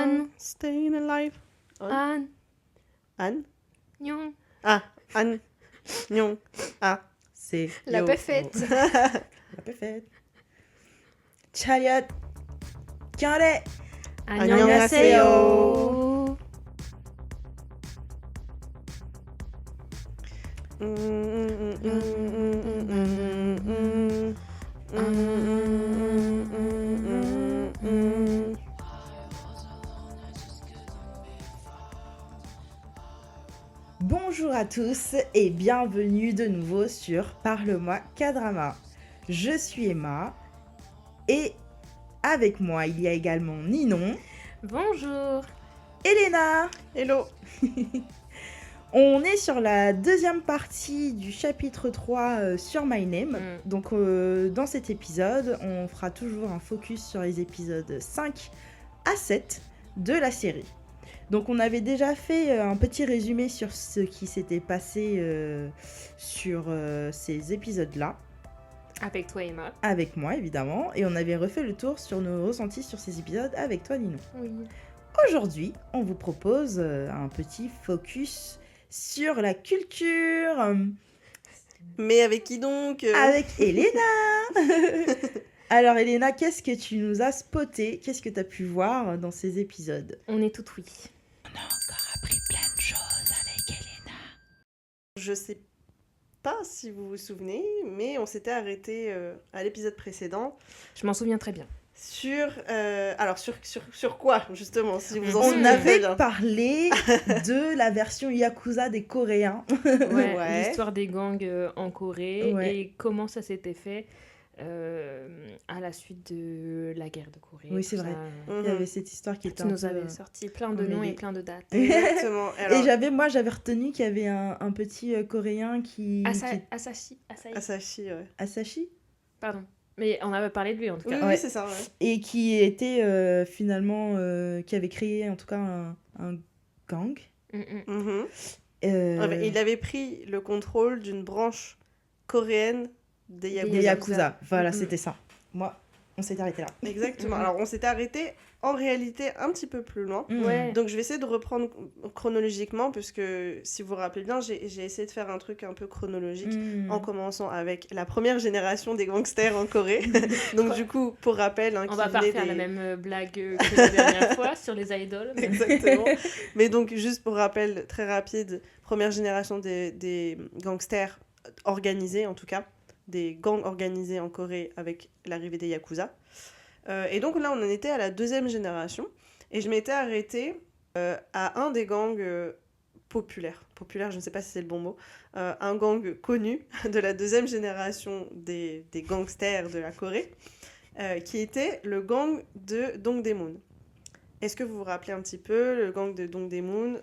Anne. Staying alive. Anne. Anne. Nyong. Ah, Anne. Nyong. Ah, c'est La yo. paix faite. Oh. La paix faite. Chariot. Kyore. 안녕하세요. Bonjour à tous et bienvenue de nouveau sur Parle-moi K-drama. Je suis Emma et avec moi il y a également Ninon, Bonjour. Elena. Hello. On est sur la deuxième partie du chapitre 3 sur My Name. Donc dans cet épisode, on fera toujours un focus sur les épisodes 5 à 7 de la série. Donc on avait déjà fait un petit résumé sur ce qui s'était passé sur ces épisodes-là. Avec toi, Emma. Avec moi, évidemment. Et on avait refait le tour sur nos ressentis sur ces épisodes avec toi, Ninon. Oui. Aujourd'hui, on vous propose un petit focus sur la culture Mais avec qui donc avec Elena. Alors, Elena, qu'est-ce que tu nous as spoté? Qu'est-ce que tu as pu voir dans ces épisodes? On est tout oui. On a encore appris plein de choses avec Elena. Je sais pas si vous vous souvenez, mais on s'était arrêté à l'épisode précédent Je m'en souviens très bien. sur... alors, sur quoi, justement, si vous en On souvenez avait bien. parlé de la version Yakuza des Coréens. Ouais. L'histoire des gangs en Corée Ouais. et comment ça s'était fait à la suite de la guerre de Corée. Oui, tout c'est vrai. ça. Il y avait cette histoire qui était Tu un nous peu, avais sorti plein de noms emmêlée. et plein de dates. Exactement. Alors, Et j'avais retenu qu'il y avait un petit Coréen qui... Asahi. Asahi, ouais. Asahi. Pardon. Mais on avait parlé de lui en tout Oui, cas. Ouais. c'est ça, ouais. Et qui était finalement... qui avait créé en tout cas un gang. Mhm. Euh, Ouais, il avait pris le contrôle d'une branche coréenne des Yakuza. Des Yakuza. Voilà, Mhm. c'était ça. Moi, on s'est arrêté là. Exactement. Mhm. Alors, on s'était arrêté en réalité un petit peu plus loin. Ouais. Donc, je vais essayer de reprendre chronologiquement, parce que si vous vous rappelez bien, j'ai essayé de faire un truc un peu chronologique. En commençant avec la première génération des gangsters en Corée. Donc du coup, pour rappel... On qui va pas venait refaire des- la même blague que la dernière fois sur les idoles. mais- Exactement. Mais donc, juste pour rappel très rapide, première génération des gangsters organisés, en tout cas, des gangs organisés en Corée avec l'arrivée des Yakuza. Et donc là, on en était à la deuxième génération. Et je m'étais arrêtée à un des gangs populaires. Populaire, je ne sais pas si c'est le bon mot. Un gang connu de la deuxième génération des gangsters de la Corée, qui était le gang de Dongdaemun. Est-ce que vous vous rappelez un petit peu le gang de Dongdaemun?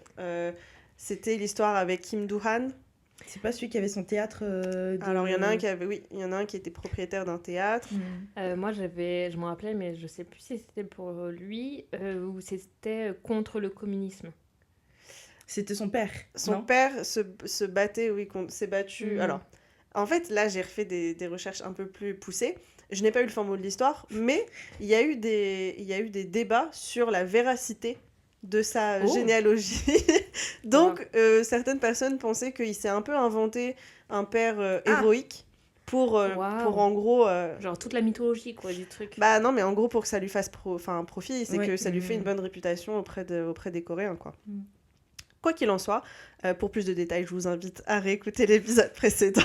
C'était l'histoire avec Kim Do-han. C'est pas celui qui avait son théâtre Alors, il y en a un qui avait, oui, il y en a un qui était propriétaire d'un théâtre. Moi, je m'en rappelais, mais je sais plus si c'était pour lui ou c'était contre le communisme. C'était son père, Son non? père se battait, oui, s'est battu. Mhm. Alors, en fait, là, j'ai refait des recherches un peu plus poussées. Je n'ai pas eu le fin mot de l'histoire, mais il y a eu des débats sur la véracité de sa Oh. généalogie. Donc, certaines personnes pensaient qu'il s'est un peu inventé un père héroïque pour en gros... Genre toute la mythologie, quoi, du truc. Bah non, mais en gros, pour que ça lui fasse profit, c'est Ouais. que ça lui fait une bonne réputation auprès des Coréens, quoi. Mm. Quoi qu'il en soit, pour plus de détails, je vous invite à réécouter l'épisode précédent.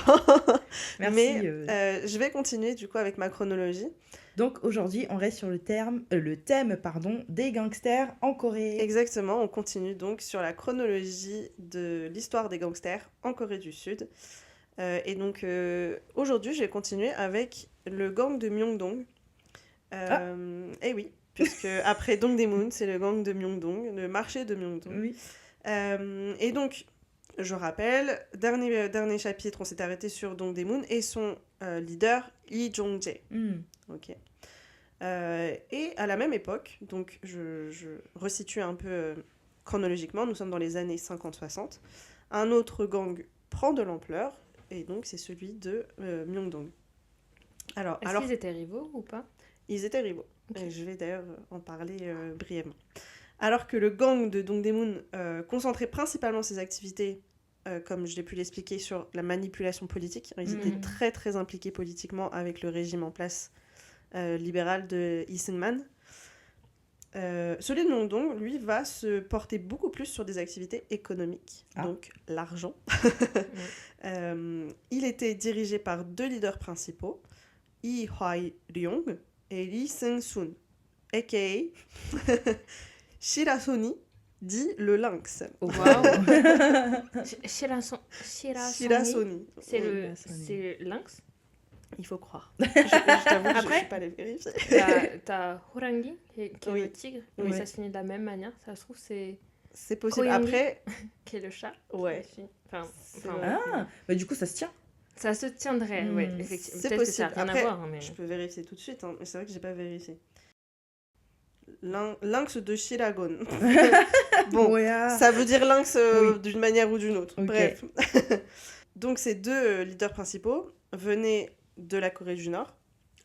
Merci. Mais je vais continuer du coup avec ma chronologie. Donc aujourd'hui, on reste sur le thème des gangsters en Corée. Exactement, on continue donc sur la chronologie de l'histoire des gangsters en Corée du Sud. Et donc aujourd'hui, je vais continuer avec le gang de Myeongdong. Et oui, puisque après Dongdaemun, c'est le gang de Myeongdong, le marché de Myeongdong. Oui. Et donc, je rappelle, dernier chapitre, on s'est arrêté sur Dongdaemun et son leader, Lee Jong-jae. Ok. Et à la même époque, donc je resitue un peu chronologiquement, nous sommes dans les années 50-60, un autre gang prend de l'ampleur, et donc c'est celui de Myeongdong. Alors, Est-ce qu'ils étaient rivaux ou pas? Ils étaient rivaux. Ok. Et je vais d'ailleurs en parler brièvement. Alors que le gang de Dongdaemun concentrait principalement ses activités, comme je l'ai pu l'expliquer, sur la manipulation politique. Ils étaient très très impliqués politiquement avec le régime en place libéral de Lee Seung-man. Celui de Myeongdong, lui, va se porter beaucoup plus sur des activités économiques, donc l'argent. Il était dirigé par 2 leaders principaux, Lee Hwa-ryong et Lee Seung-sun, a.k.a. Shirasoni, dit le lynx. Waouh. Shirasoni. C'est le lynx. Il faut croire. Je t'avoue que je ne Après, suis pas allée vérifier. T'as Horangi, qui est Oui. le tigre, mais Oui. ça se finit de la même manière. Ça se trouve, c'est C'est possible. Koyangi. Après, qui est le chat. ouais. Enfin, vrai. Bah du coup, ça se tient. ça se tiendrait, oui, effectivement. C'est Peut-être que ça n'a possible. rien Après, à voir. Hein, mais... je peux vérifier tout de suite, hein, mais c'est vrai que j'ai pas vérifié. Lynx de Shiragon. Bon, Ouais, ah. ça veut dire lynx Oui. d'une manière ou d'une autre. Ok. Bref. Donc ces 2 leaders principaux venaient de la Corée du Nord.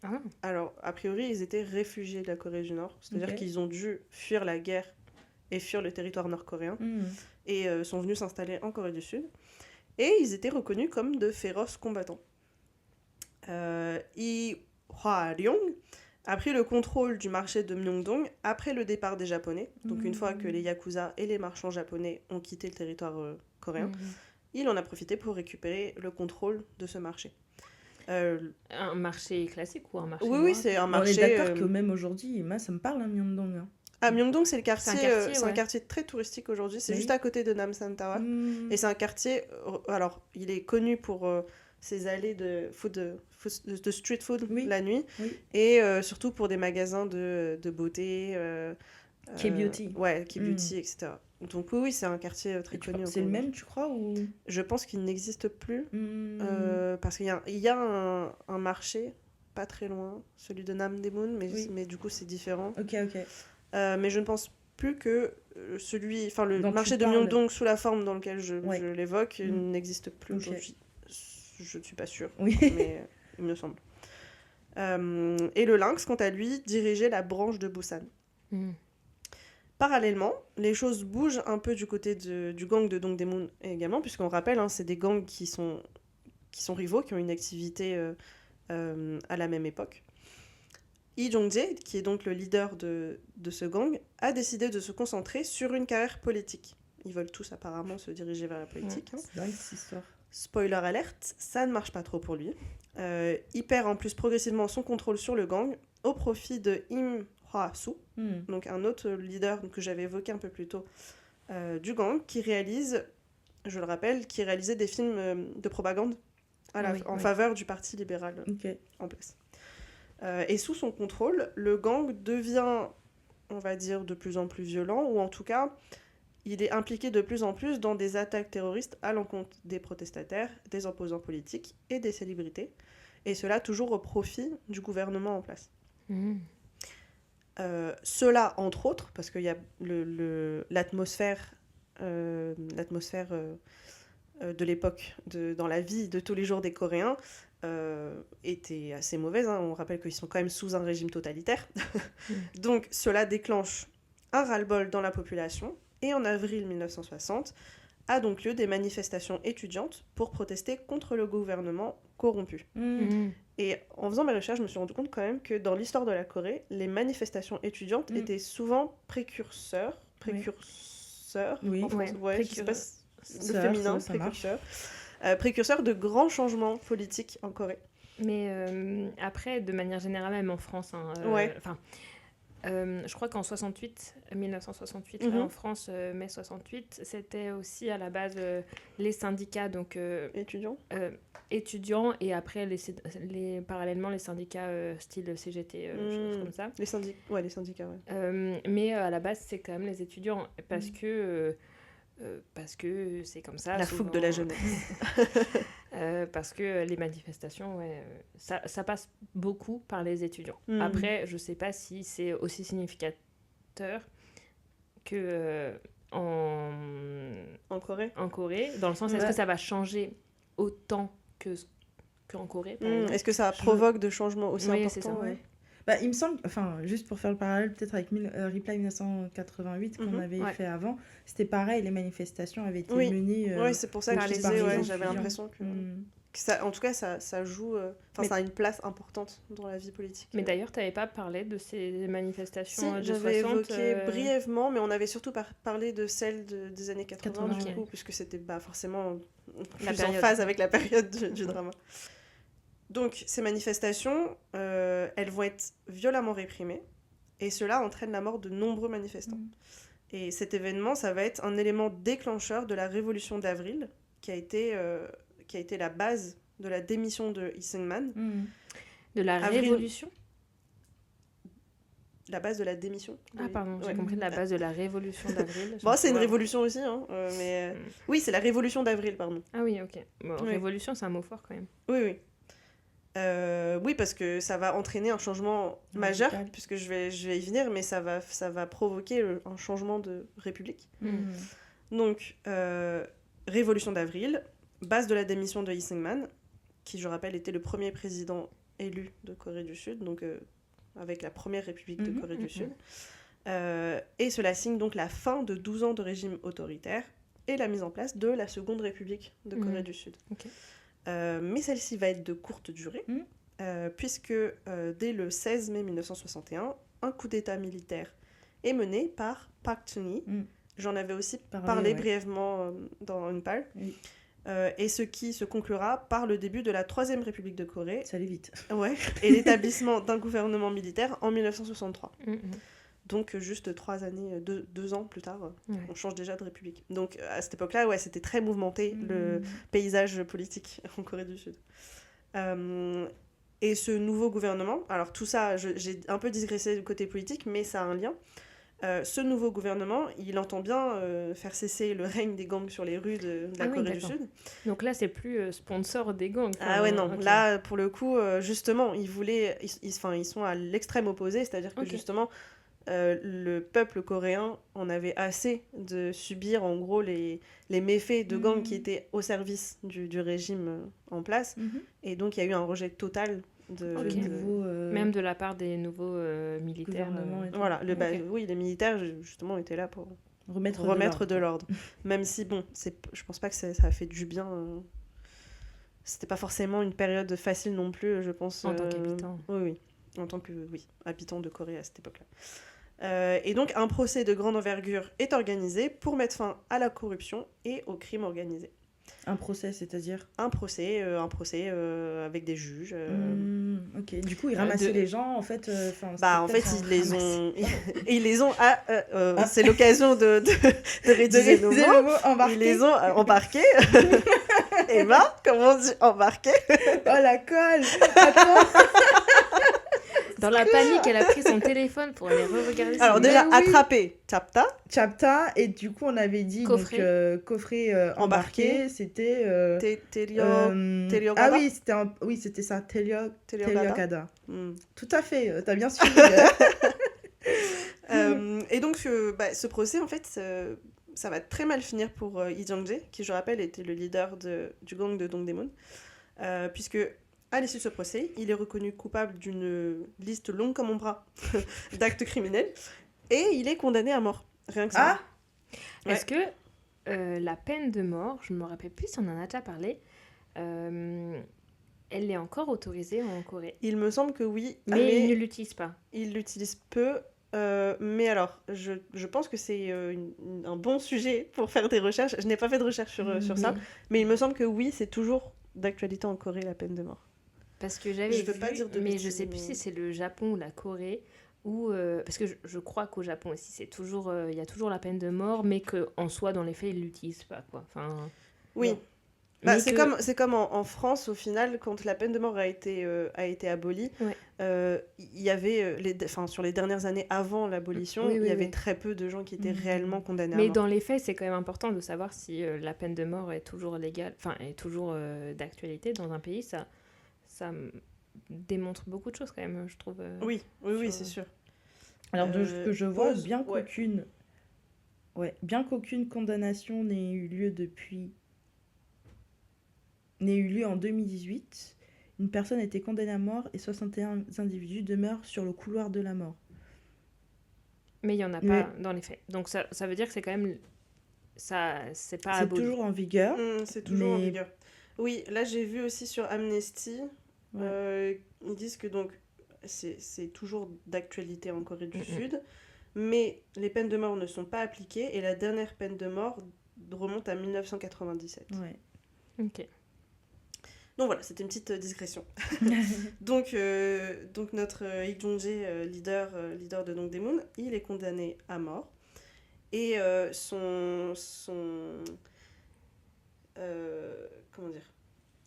Ah. Alors, a priori, ils étaient réfugiés de la Corée du Nord. C'est-à-dire Ok. qu'ils ont dû fuir la guerre et fuir le territoire nord-coréen. Et sont venus s'installer en Corée du Sud. Et ils étaient reconnus comme de féroces combattants. Lee Hwa-ryong a pris le contrôle du marché de Myeongdong après le départ des Japonais. Donc une fois que les Yakuza et les marchands japonais ont quitté le territoire coréen, il en a profité pour récupérer le contrôle de ce marché. Un marché classique ou un marché Oui, noir? oui, c'est un On marché... est d'accord que même aujourd'hui, moi, ça me parle, hein, Myeongdong. Hein. Ah, Myeongdong, c'est le quartier, C'est un un quartier, quartier très touristique aujourd'hui. C'est Oui. juste à côté de Namsan Tower. Et c'est un quartier... alors, il est connu pour ses allées de street food Oui. la nuit. Oui. Et surtout pour des magasins de beauté. K-beauty. Ouais, K-beauty, etc. Donc oui, c'est un quartier très connu. C'est le encore. même, tu crois ou... Je pense qu'il n'existe plus. Parce qu'il y a un marché pas très loin, celui de Namdaemun, Oui. mais du coup c'est différent. Ok. Mais je ne pense plus que le Dont tu marché de parles. Myeongdong sous la forme dans laquelle je Ouais. l'évoque n'existe plus Ok. aujourd'hui. Je ne suis pas sûre, Oui. mais il me semble. Et le Lynx, quant à lui, dirigeait la branche de Busan. Parallèlement, les choses bougent un peu du côté du gang de Dongdaemun également, puisqu'on rappelle, hein, c'est des gangs qui sont rivaux, qui ont une activité à la même époque. Lee Jong-jae, qui est donc le leader de ce gang, a décidé de se concentrer sur une carrière politique. Ils veulent tous apparemment se diriger vers la politique. Hein. C'est dingue cette histoire. Spoiler alerte, ça ne marche pas trop pour lui. Il perd en plus progressivement son contrôle sur le gang au profit de Im Hwa-soo, donc un autre leader que j'avais évoqué un peu plus tôt du gang, qui réalise, je le rappelle, qui réalisait des films de propagande en faveur du parti libéral en place. Et sous son contrôle, le gang devient, on va dire, de plus en plus violent, ou en tout cas, il est impliqué de plus en plus dans des attaques terroristes à l'encontre des protestataires, des opposants politiques et des célébrités, et cela toujours au profit du gouvernement en place. Cela, entre autres, parce qu'il y a l'atmosphère de l'époque, dans la vie de tous les jours des Coréens, était assez mauvaise. Hein. On rappelle qu'ils sont quand même sous un régime totalitaire. Donc cela déclenche un ras-le-bol dans la population, et en avril 1960 a donc lieu des manifestations étudiantes pour protester contre le gouvernement corrompu. Et en faisant mes recherches, je me suis rendu compte quand même que dans l'histoire de la Corée, les manifestations étudiantes étaient souvent précurseurs, Oui. en France, Ouais, je sais pas si le Sœur, féminin, ça marche. précurseurs de grands changements politiques en Corée. Mais après, de manière générale, même en France, hein, je crois qu'en 1968, là, en France, mai 68, c'était aussi à la base les syndicats, donc étudiants, et après parallèlement les syndicats style CGT, choses comme ça. Les syndicats, ouais. Mais à la base, c'est quand même les étudiants, parce que c'est comme ça. La souvent, fougue de la jeunesse. parce que les manifestations, ça passe beaucoup par les étudiants. Après, je ne sais pas si c'est aussi significateur que en Corée, dans le sens, est-ce que ça va changer autant qu'en Corée, par exemple? Est-ce que ça provoque de changements aussi importants? Ouais. Bah, il me semble, enfin, juste pour faire le parallèle, peut-être avec Reply 1988 qu'on avait Ouais. fait avant, c'était pareil, les manifestations avaient été Oui. menées Oui, c'est pour ça que par je les disais, étudiants. j'avais l'impression que ça, en tout cas, ça joue, Mais- ça a une place importante dans la vie politique. Mais d'ailleurs, tu n'avais pas parlé de ces manifestations Si, de j'avais 60 évoqué brièvement, mais on avait surtout parlé de celles des années 80, 80, du ok. coup, puisque c'était forcément La plus en période. phase avec la période du drama. Donc, ces manifestations, elles vont être violemment réprimées, et cela entraîne la mort de nombreux manifestants. Et cet événement, ça va être un élément déclencheur de la Révolution d'avril, qui a été la base de la démission de Issingman. De la Avril. Révolution. La base de la démission. Ah, pardon, j'ai Ouais. compris de la base de la Révolution d'avril. Bon, c'est une Ouais. révolution aussi, hein, mais... Oui, c'est la Révolution d'avril, pardon. Ah oui, ok. Bon, Oui. Révolution, c'est un mot fort quand même. Oui, oui. Oui, parce que ça va entraîner un changement majeur, Radical. puisque je vais y venir, mais ça va provoquer un changement de république. Donc, Révolution d'avril, base de la démission de Lee Syngman, qui, je rappelle, était le premier président élu de Corée du Sud, donc avec la première république de Corée du Sud. Et cela signe donc la fin de 12 ans de régime autoritaire et la mise en place de la seconde république de Corée du Sud. Ok. Mais celle-ci va être de courte durée, puisque dès le 16 mai 1961, un coup d'état militaire est mené par Park Chung-hee. J'en avais aussi parlé brièvement dans une palle. Oui. Et ce qui se conclura par le début de la Troisième République de Corée. Ça allait vite. Ouais, et l'établissement d'un gouvernement militaire en 1963. Mhm. Donc juste 3 années, 2 ans plus tard, Ouais. on change déjà de république. Donc à cette époque-là, ouais, c'était très mouvementé le paysage politique en Corée du Sud. Et ce nouveau gouvernement, alors tout ça, j'ai un peu digressé du côté politique, mais ça a un lien. Ce nouveau gouvernement, il entend bien faire cesser le règne des gangs sur les rues de la Corée du Sud. Donc là, c'est plus sponsor des gangs. Ah ouais, non. ok. Là, pour le coup, justement, ils sont à l'extrême opposé, c'est-à-dire que Ok. justement, le peuple coréen en avait assez de subir, en gros, les méfaits de gangs qui étaient au service du régime en place. Et donc, il y a eu un rejet total de... Ok. Nouveau, Même de la part des nouveaux militaires. gouvernement et tout. Voilà, Ok. oui, les militaires, justement, étaient là pour remettre de l'ordre. Même si, bon, je pense pas que ça a fait du bien. C'était pas forcément une période facile non plus, je pense. En tant qu'habitant. Oui. En tant que, habitant de Corée à cette époque-là. Et donc, un procès de grande envergure est organisé pour mettre fin à la corruption et au crime organisé. Un procès, c'est-à-dire Un procès avec des juges. Ok, du coup, ils ramassaient les gens, en fait. En fait, ils les ont... c'est l'occasion de rédiger nos mots. Embarqués. Ils les ont embarqués. Emma, comment on dit embarqués? Oh, la colle. Attends. Dans la panique, elle a pris son téléphone pour aller re-regarder. Alors déjà, oui. attraper, chapta. Chapta, et du coup, on avait dit Coffret. coffret embarqué, c'était... Teliogada. Ah oui, c'était ça, Teliogada. Mm. Tout à fait, t'as bien suivi. Et donc, ce procès, en fait, ça va très mal finir pour Lee Jong-jae, qui, je rappelle, était le leader du gang de Dongdaemun, puisque, à l'issue de ce procès, il est reconnu coupable d'une liste longue comme mon bras d'actes criminels, et il est condamné à mort. Rien que ça. Ah, Est-ce que la peine de mort, je me rappelle plus si on en a déjà parlé, elle est encore autorisée en Corée? Il me semble que oui, Mais ils ne l'utilisent pas. il l'utilise peu. Mais alors, je pense que c'est un bon sujet pour faire des recherches. Je n'ai pas fait de recherche sur ça, mais il me semble que oui, c'est toujours d'actualité en Corée, la peine de mort. Parce que j'avais Je veux vu, pas dire de mais je bêtises, sais plus si c'est le Japon ou la Corée, ou parce que je crois qu'au Japon aussi, c'est toujours, il y a toujours la peine de mort, mais qu'en soi, dans les faits, ils l'utilisent pas, quoi. Enfin, Oui. bon. Bah, Mais c'est comme en France, au final, quand la peine de mort a été abolie, il y avait, sur les dernières années avant l'abolition, il y avait très peu de gens qui étaient réellement condamnés à Mais mort. dans les faits, c'est quand même important de savoir si la peine de mort est toujours légale, enfin, est toujours d'actualité dans un pays. Ça démontre beaucoup de choses quand même, je trouve. Oui, c'est sûr. alors de ce que je vois, pause, bien qu'aucune condamnation n'ait eu lieu en 2018, Une personne a été condamnée à mort et 61 individus demeurent sur le couloir de la mort. Mais il n'y en a pas dans les faits. Donc ça veut dire que c'est quand même... Ça, c'est pas aboli. C'est toujours en vigueur. C'est toujours en vigueur. Oui, là j'ai vu aussi sur Amnesty, ils disent que donc c'est toujours d'actualité en Corée du Sud, mais les peines de mort ne sont pas appliquées et la dernière peine de mort remonte à 1997. Ouais. Ok. Donc voilà, c'était une petite digression. donc notre Lee Jong-jae, leader de Dongdaemun, il est condamné à mort. Et comment dire,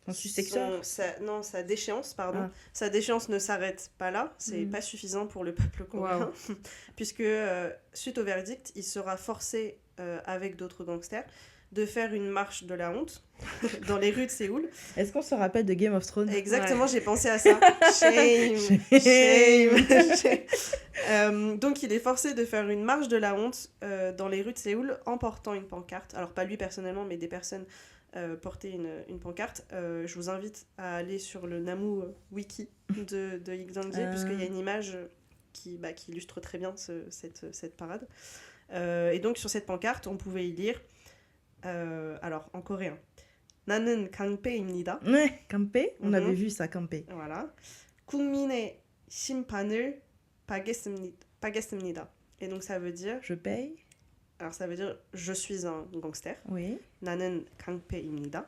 Son successeur sa déchéance, pardon. Ah. Sa déchéance ne s'arrête pas là, c'est pas suffisant pour le peuple coréen, puisque suite au verdict, il sera forcé, avec d'autres gangsters, de faire une marche de la honte dans les rues de Séoul. Est-ce qu'on se rappelle de Game of Thrones ? Exactement, j'ai pensé à ça. Shame. Donc il est forcé de faire une marche de la honte dans les rues de Séoul en portant une pancarte. Alors pas lui personnellement, mais des personnes portaient une pancarte. Je vous invite à aller sur le Namu Wiki de Lee Jong-jae, puisqu'il y a une image qui illustre très bien cette parade. Et donc sur cette pancarte, on pouvait y lire, alors en coréen, 나는 강패입니다. Ouais, 강패. On avait vu ça, 강패. Voilà. 국민의 심판을 받겠습니다. Et donc ça veut dire... Je paye. Alors ça veut dire je suis un gangster. Oui. 나는 강패입니다.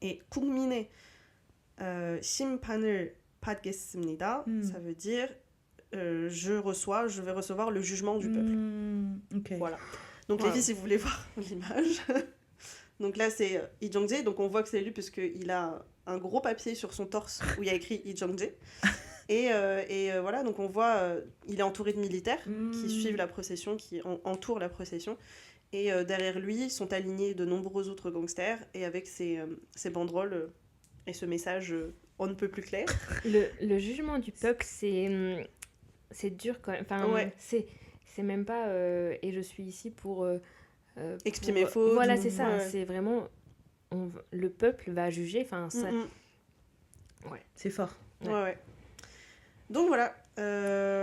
Et 국민의 심판을 받겠습니다. Ça veut dire je vais recevoir le jugement du peuple. Okay. Voilà. Donc les filles, si vous voulez voir l'image... Donc là, c'est Lee Jong-jae, donc on voit que c'est lui parce qu'il a un gros papier sur son torse où il y a écrit Lee Jong-jae. Et voilà, donc on voit, il est entouré de militaires qui suivent la procession, qui entourent la procession. Et derrière lui sont alignés de nombreux autres gangsters, et avec ces banderoles et ce message on ne peut plus clair. Le jugement du peuple, c'est dur quand même. Enfin, c'est même pas et je suis ici pour... expier mes fautes. Voilà, c'est ça. C'est vraiment... le peuple va juger. Enfin, ça... Ouais. C'est fort. Ouais. Donc voilà.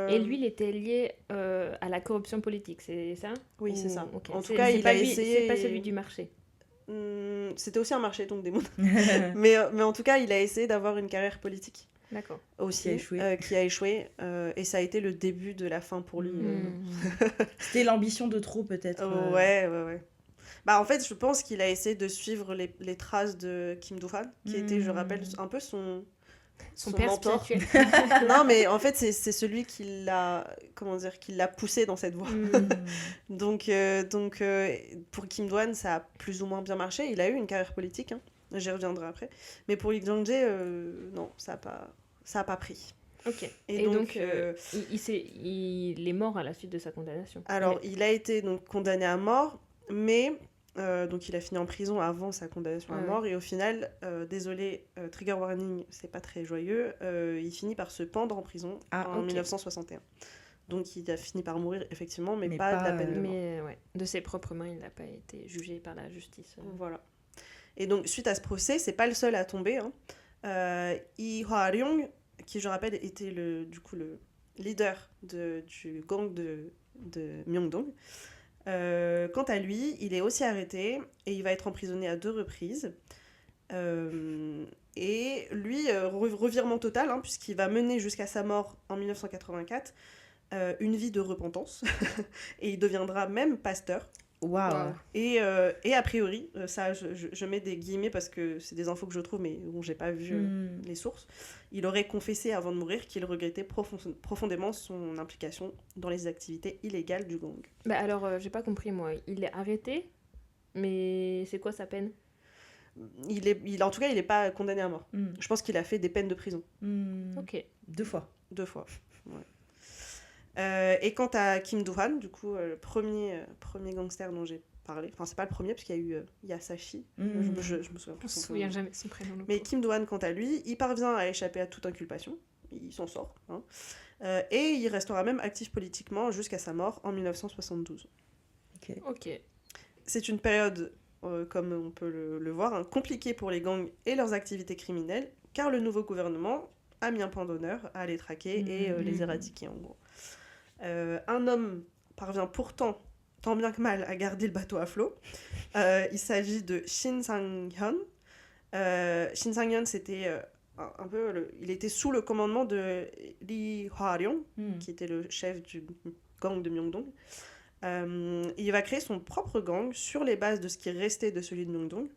Et lui, il était lié à la corruption politique, c'est ça ? Oui, c'est ça. Okay. En tout cas, il a essayé... C'est pas celui du marché. C'était aussi un marché, donc des mots. mais en tout cas, il a essayé d'avoir une carrière politique. D'accord. Aussi, qui a échoué. Et ça a été le début de la fin pour lui. C'était l'ambition de trop, peut-être. Ouais. Bah, en fait, je pense qu'il a essayé de suivre les traces de Kim Do-han, qui était, je rappelle, un peu son père mentor. spirituel. Non, mais en fait, c'est celui qui l'a poussé dans cette voie. Donc, pour Kim Do-han, ça a plus ou moins bien marché. Il a eu une carrière politique, hein. J'y reviendrai après. Mais pour Lee Jong-jae, non, ça a pas pris. Ok. Et donc il est mort à la suite de sa condamnation. Alors, il a été donc condamné à mort, mais... donc il a fini en prison avant sa condamnation à mort, et au final, désolé, trigger warning, c'est pas très joyeux, il finit par se pendre en prison en 1961. Donc il a fini par mourir effectivement, mais pas de la peine de mort. Mais de ses propres mains, il n'a pas été jugé par la justice. Voilà. Et donc suite à ce procès, c'est pas le seul à tomber, hein. Lee Hwa-ryong, qui je rappelle était le leader du gang de Myeongdong. Quant à lui, il est aussi arrêté et il va être emprisonné à 2 reprises. Et lui, revirement total, hein, puisqu'il va mener jusqu'à sa mort en 1984 une vie de repentance. Et il deviendra même pasteur. Waouh. Et a priori, ça je mets des guillemets parce que c'est des infos que je trouve, mais bon, j'ai pas vu les sources. Il aurait confessé avant de mourir qu'il regrettait profondément son implication dans les activités illégales du gang. Bah alors, j'ai pas compris moi. Il est arrêté, mais c'est quoi sa peine ? En tout cas, il est pas condamné à mort. Je pense qu'il a fait des peines de prison. Ok. 2 fois. 2 fois, ouais. Et quant à Kim Do-han, du coup, le premier gangster dont j'ai parlé, enfin c'est pas le premier parce qu'il y a Sachi, je me souviens plus. On se souvient jamais de son prénom. Mais Kim Do-han, quant à lui, il parvient à échapper à toute inculpation, il s'en sort, hein. Et il restera même actif politiquement jusqu'à sa mort en 1972. Ok. C'est une période, comme on peut le voir, hein, compliquée pour les gangs et leurs activités criminelles, car le nouveau gouvernement a mis un point d'honneur à les traquer et les éradiquer, en gros. Un homme parvient pourtant, tant bien que mal, à garder le bateau à flot. Il s'agit de Shin Sang-hyun. Shin Sang-hyun, c'était un peu... il était sous le commandement de Lee Hwa-ryong, qui était le chef du gang de Myeongdong. Il va créer son propre gang sur les bases de ce qui restait de celui de Myeongdong.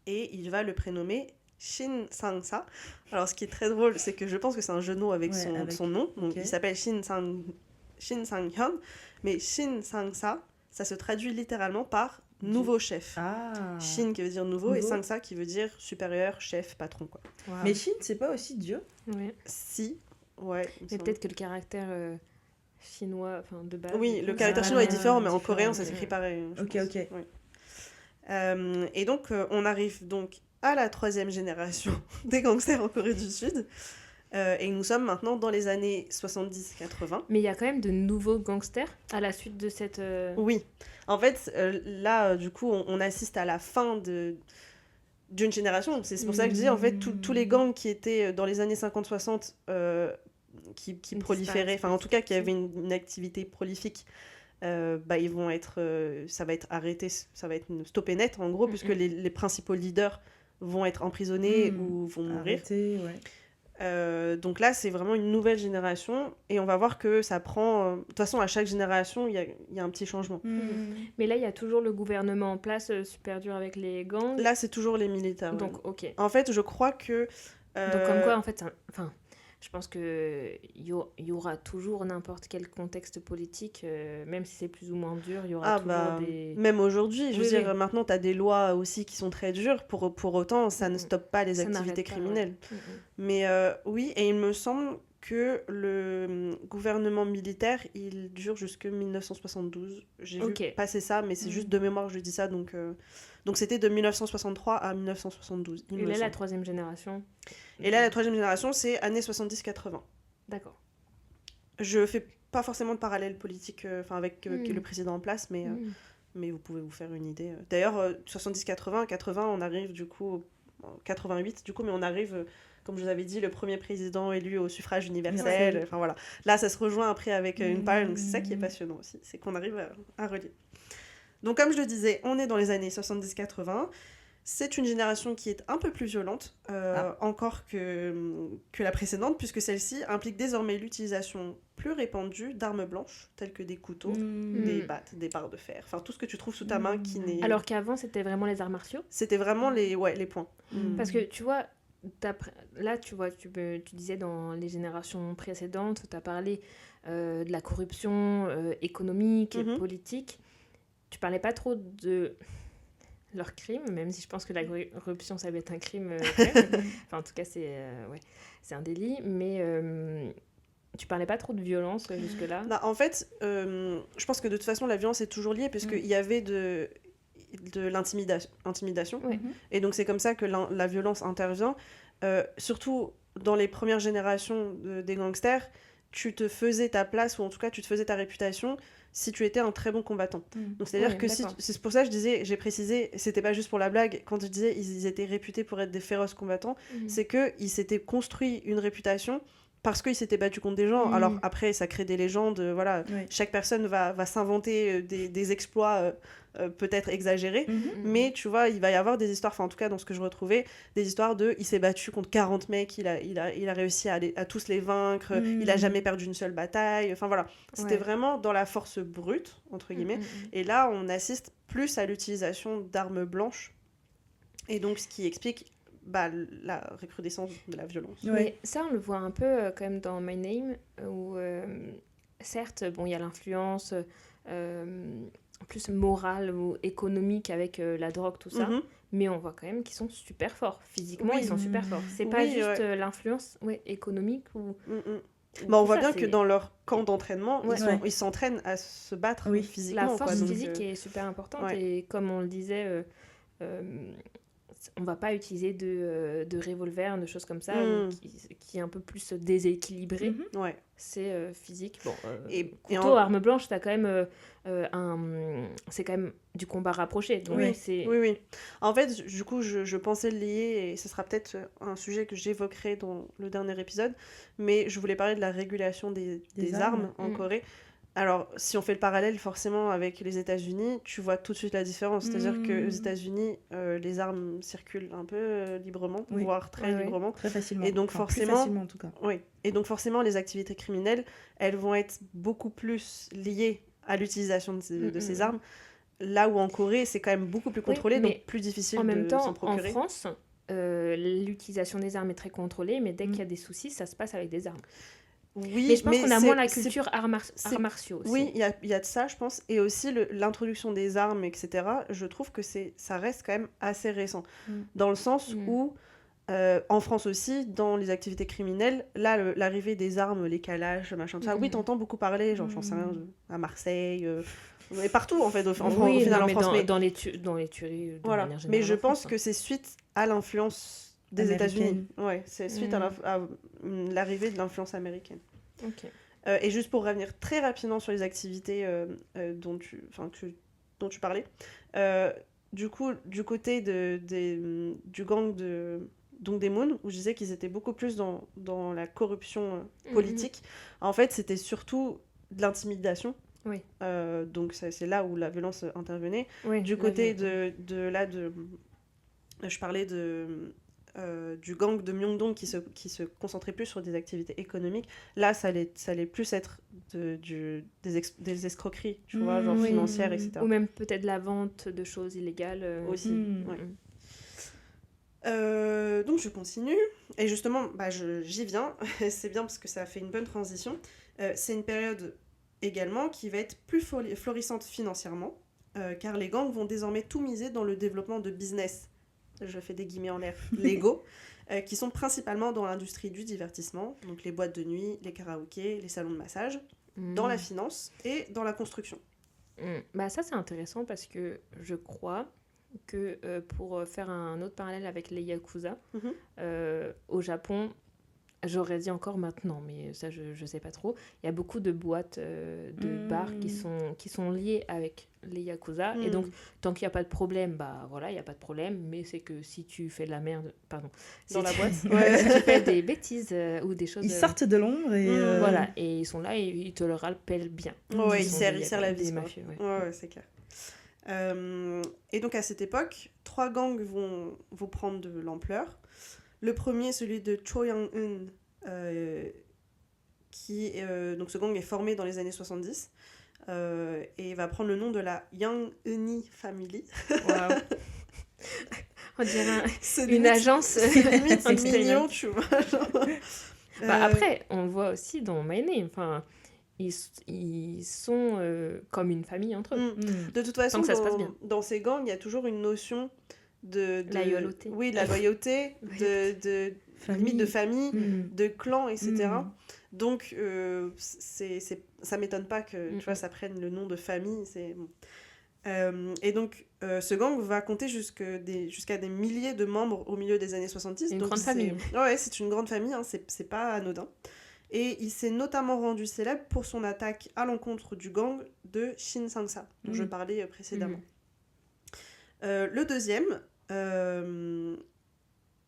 Et il va le prénommer Shin Sang-sa. Alors, ce qui est très drôle, c'est que je pense que c'est un jeu de mots avec son nom. Donc, il s'appelle Shin Sang-hyun. Mais Shin Sang-sa, ça se traduit littéralement par nouveau chef. Shin qui veut dire nouveau et Sang-sa qui veut dire supérieur, chef, patron, quoi. Wow. Mais Shin, c'est pas aussi Dieu? Ouais. Si, ouais. Mais peut-être que le caractère chinois, enfin de base. Oui, le caractère chinois est différent, mais en coréen, ça s'écrit pareil. Ok. Oui. Et donc, on arrive donc à la 3e génération des gangsters en Corée du Sud. Et nous sommes maintenant dans les années 70-80. Mais il y a quand même de nouveaux gangsters à la suite de cette... Oui. En fait, là, du coup, on assiste à la fin d'une génération. C'est pour ça que je dis, en fait, tous les gangs qui étaient dans les années 50-60, qui proliféraient, enfin, en tout cas, qui avaient une activité prolifique, ils vont être... ça va être arrêté, ça va être stoppé net, en gros, puisque les principaux leaders vont être emprisonnés ou vont mourir. Arrêté, ouais. Donc là, c'est vraiment une nouvelle génération et on va voir que ça prend... De toute façon, à chaque génération, il y a un petit changement. Mais là, il y a toujours le gouvernement en place, super dur avec les gangs. Là, c'est toujours les militaires. Donc, ok. En fait, je crois que... Donc, comme quoi, en fait... je pense qu'il y aura toujours n'importe quel contexte politique, même si c'est plus ou moins dur, il y aura toujours des... Même aujourd'hui, je veux dire, maintenant, tu as des lois aussi qui sont très dures. Pour autant, ça ne stoppe pas les activités criminelles. Mais oui, et il me semble que le gouvernement militaire, il dure jusque 1972. J'ai vu passer ça, mais c'est juste de mémoire que je dis ça. Donc c'était de 1963 à 1972. Et là, la 3e génération. Et là, la 3e génération, c'est années 70-80. D'accord. Je fais pas forcément de parallèle politique avec le président en place, mais vous pouvez vous faire une idée. D'ailleurs, 70-80, 80, on arrive du coup... 88, du coup, mais on arrive... Comme je vous avais dit, le premier président élu au suffrage universel. Enfin voilà. Là, ça se rejoint après avec une palme. Donc c'est ça qui est passionnant aussi. C'est qu'on arrive à relier. Donc comme je le disais, on est dans les années 70-80. C'est une génération qui est un peu plus violente encore que la précédente, puisque celle-ci implique désormais l'utilisation plus répandue d'armes blanches, telles que des couteaux, des battes, des barres de fer. Enfin, tout ce que tu trouves sous ta main qui n'est... Alors qu'avant, c'était vraiment les arts martiaux. C'était vraiment les poings. Parce que tu vois... Là, tu vois, tu disais dans les générations précédentes, tu as parlé de la corruption économique et politique. Tu parlais pas trop de leurs crimes, même si je pense que la corruption, ça va être un crime. Enfin, en tout cas, c'est un délit. Mais tu parlais pas trop de violence jusque-là. Non, en fait, je pense que de toute façon, la violence est toujours liée, puisqu'il y avait de l'intimidation. Et donc c'est comme ça que la violence intervient. Surtout dans les premières générations des gangsters, tu te faisais ta place, ou en tout cas tu te faisais ta réputation si tu étais un très bon combattant. Donc c'est-à-dire que c'est pour ça que j'ai précisé, c'était pas juste pour la blague, quand je disais ils étaient réputés pour être des féroces combattants, c'est qu'ils s'étaient construit une réputation parce qu'ils s'étaient battus contre des gens. Alors après, ça crée des légendes, voilà. Chaque personne va s'inventer des exploits peut-être exagérés, mais tu vois, il va y avoir des histoires, enfin en tout cas dans ce que je retrouvais, des histoires de il s'est battu contre 40 mecs, il a réussi à tous les vaincre, il a jamais perdu une seule bataille, enfin voilà. C'était vraiment dans la force brute, entre guillemets, et là on assiste plus à l'utilisation d'armes blanches, et donc ce qui explique la recrudescence de la violence. Mais ça, on le voit un peu quand même dans My Name, où certes, bon, il y a l'influence plus morale ou économique avec la drogue, tout ça, mais on voit quand même qu'ils sont super forts. Physiquement, ils sont super forts. C'est pas juste l'influence économique ou... on voit bien que dans leur camp d'entraînement, ils s'entraînent à se battre physiquement. La force physique est super importante, et comme on le disait... on va pas utiliser de revolver, de choses comme ça, qui est un peu plus déséquilibré. C'est physique. Bon, et couteau, arme blanche, t'as quand même c'est quand même du combat rapproché. Donc Oui, c'est... oui. En fait, du coup, je pensais le lier, et ce sera peut-être un sujet que j'évoquerai dans le dernier épisode, mais je voulais parler de la régulation des armes en Corée. Alors, si on fait le parallèle forcément avec les États-Unis, tu vois tout de suite la différence. C'est-à-dire que aux États-Unis, les armes circulent un peu librement, voire très librement. Très facilement. Et donc forcément, plus facilement en tout cas. Oui. Et donc forcément, les activités criminelles, elles vont être beaucoup plus liées à l'utilisation de ces armes. Là où en Corée, c'est quand même beaucoup plus contrôlé, donc plus difficile de s'en procurer. En France, l'utilisation des armes est très contrôlée, mais dès qu'il y a des soucis, ça se passe avec des armes. Oui, mais je pense qu'on a moins la culture arts martiaux aussi. Oui, il y a de ça, je pense. Et aussi l'introduction des armes, etc. Je trouve que ça reste quand même assez récent. Dans le sens où, en France aussi, dans les activités criminelles, là, l'arrivée des armes, les calages, machin, tout ça, oui, t'entends beaucoup parler, genre, j'en sais rien, à Marseille... mais partout, en fait, au final, en France. Mais dans les tueries, de manière générale. Mais je pense que c'est suite à l'influence des États-Unis. Ouais, c'est suite à l'arrivée de l'influence américaine. Ok. Et juste pour revenir très rapidement sur les activités dont tu parlais, du coup, du côté du gang de Dongdaemun, où je disais qu'ils étaient beaucoup plus dans la corruption politique, en fait, c'était surtout de l'intimidation. Oui. Donc c'est là où la violence intervenait. Oui, du côté je parlais du gang de Myeongdong qui se concentrait plus sur des activités économiques. Là, ça allait plus être des escroqueries, tu vois, genre financières, etc. Ou même peut-être la vente de choses illégales. Aussi, donc je continue. Et justement, j'y viens. C'est bien parce que ça a fait une bonne transition. C'est une période également qui va être plus florissante financièrement, car les gangs vont désormais tout miser dans le développement de business, je fais des guillemets en l'air, légaux, qui sont principalement dans l'industrie du divertissement, donc les boîtes de nuit, les karaokés, les salons de massage, dans la finance et dans la construction. Ça c'est intéressant parce que je crois que pour faire un autre parallèle avec les Yakuza, au Japon, j'aurais dit encore maintenant, mais ça je sais pas trop, il y a beaucoup de boîtes de bars qui sont liées avec les Yakuza, et donc tant qu'il n'y a pas de problème, voilà, il n'y a pas de problème, mais c'est que si tu fais de la merde, dans la boîte, si tu fais des bêtises ou des choses... Ils sortent de l'ombre et... Voilà, et ils sont là et ils te le rappellent bien. Ouais, ils serrent la vis. Mafieux, ouais, c'est clair. Et donc à cette époque, 3 gangs vont prendre de l'ampleur. Le premier, celui de Cho Yang-eun, donc ce gang est formé dans les années 70 et va prendre le nom de la Yang-euni Family. Wow. On dirait une agence. C'est limite mignon, tu vois. Après, on voit aussi dans My Name, ils sont comme une famille entre eux. De toute façon, ça se passe bien. Dans ces gangs, il y a toujours une notion de la loyauté. Oui, de la loyauté, limite de famille, de clan, etc. Donc, ça m'étonne pas que tu vois, ça prenne le nom de famille. Et donc, ce gang va compter jusqu'à des milliers de membres au milieu des années 70. Une grande famille. Ouais, c'est une grande famille, hein, c'est pas anodin. Et il s'est notamment rendu célèbre pour son attaque à l'encontre du gang de Shin Sang-sa, dont je parlais précédemment. Le deuxième,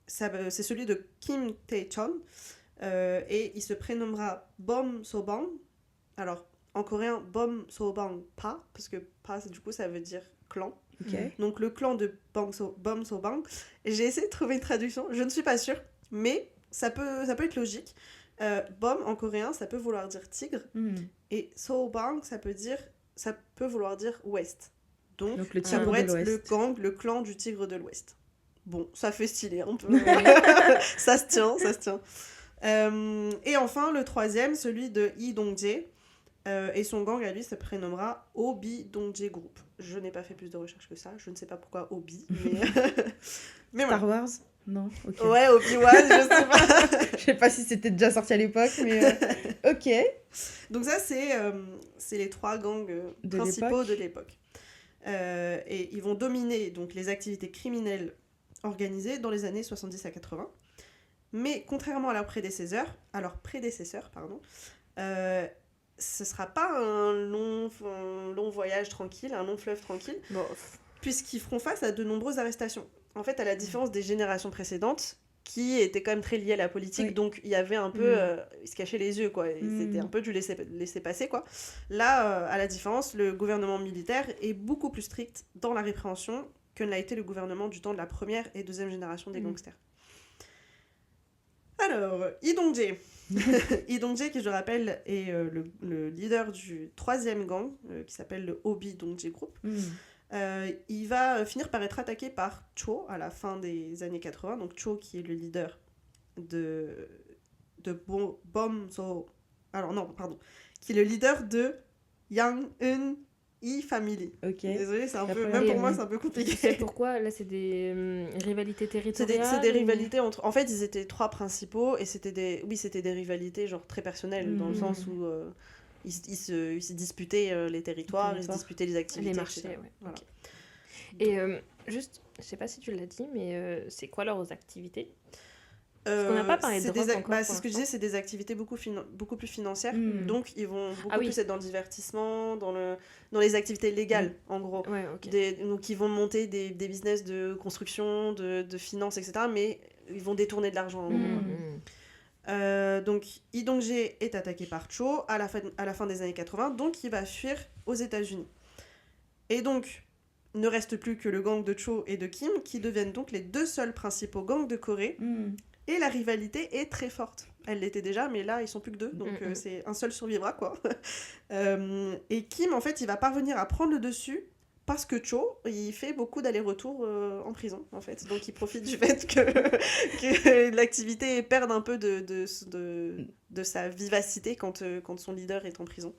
c'est celui de Kim Tae-chon, et il se prénommera Bom So-bang. Alors, en coréen, Bom So-bang Pa, parce que Pa, du coup, ça veut dire clan. Donc, le clan de Bom So-bang. J'ai essayé de trouver une traduction, je ne suis pas sûre, mais ça peut être logique. Bom, en coréen, ça peut vouloir dire tigre, et So-bang, ça peut vouloir dire ouest. Donc ça pourrait être le clan du tigre de l'ouest. Bon, ça fait stylé un peu. ça se tient. Et enfin, le troisième, celui de Lee Dong-jae, et son gang à lui se prénommera Obi Dong-jae Group. Je n'ai pas fait plus de recherches que ça, je ne sais pas pourquoi Obi, mais Star Wars. Non, ok. Ouais, Obi-Wan, je sais pas. Je sais pas si c'était déjà sorti à l'époque, mais ok. Donc ça, c'est les 3 gangs principaux de l'époque. Et ils vont dominer donc les activités criminelles organisées dans les années 70 à 80. Mais contrairement à leurs prédécesseurs, ce sera pas un long voyage tranquille, un long fleuve tranquille, puisqu'ils feront face à de nombreuses arrestations. En fait, à la différence des générations précédentes, qui étaient quand même très liées à la politique, donc il y avait un peu... ils se cachaient les yeux, quoi. C'était un peu du laisser passer, quoi. Là, à la différence, le gouvernement militaire est beaucoup plus strict dans la répréhension que ne l'a été le gouvernement du temps de la première et deuxième génération des gangsters. Alors, Lee Dong-jae. Lee Dong-jae, qui je rappelle, est le leader du troisième gang, qui s'appelle le Obi Dong-jae Group. Il va finir par être attaqué par Cho à la fin des années 80. Donc Cho, qui est le leader de Bomso... Alors non, pardon. Qui est le leader de Yang Eun-hee Family. Désolée, c'est un peu... Même pour moi, c'est un peu compliqué. C'est pourquoi là, c'est des rivalités territoriales. C'est des rivalités entre... En fait, ils étaient 3 principaux et c'était des rivalités genre très personnelles, dans le sens où... Ils se disputaient les territoires, ils se disputaient les activités, les marchés, etc. Ouais. Voilà. Et juste, je sais pas si tu l'as dit, mais c'est quoi leurs activités? Parce qu'on n'a pas parlé de drogue encore. C'est ce que je disais, c'est des activités beaucoup plus financières, donc ils vont beaucoup plus être dans le divertissement, dans les activités légales, en gros. Ouais, okay. Donc ils vont monter des business de construction, de finances, etc., mais ils vont détourner de l'argent, en gros. Donc Lee Dong-jae est attaqué par Cho à la fin des années 80, donc il va fuir aux États-Unis. Et donc, ne reste plus que le gang de Cho et de Kim, qui deviennent donc les 2 seuls principaux gangs de Corée. Et la rivalité est très forte. Elle l'était déjà, mais là, ils sont plus que 2, donc c'est un seul survivra, quoi. Et Kim, en fait, il va parvenir à prendre le dessus parce que Cho, il fait beaucoup d'allers-retours en prison, en fait. Donc, il profite du fait que l'activité perde un peu de sa vivacité quand son leader est en prison.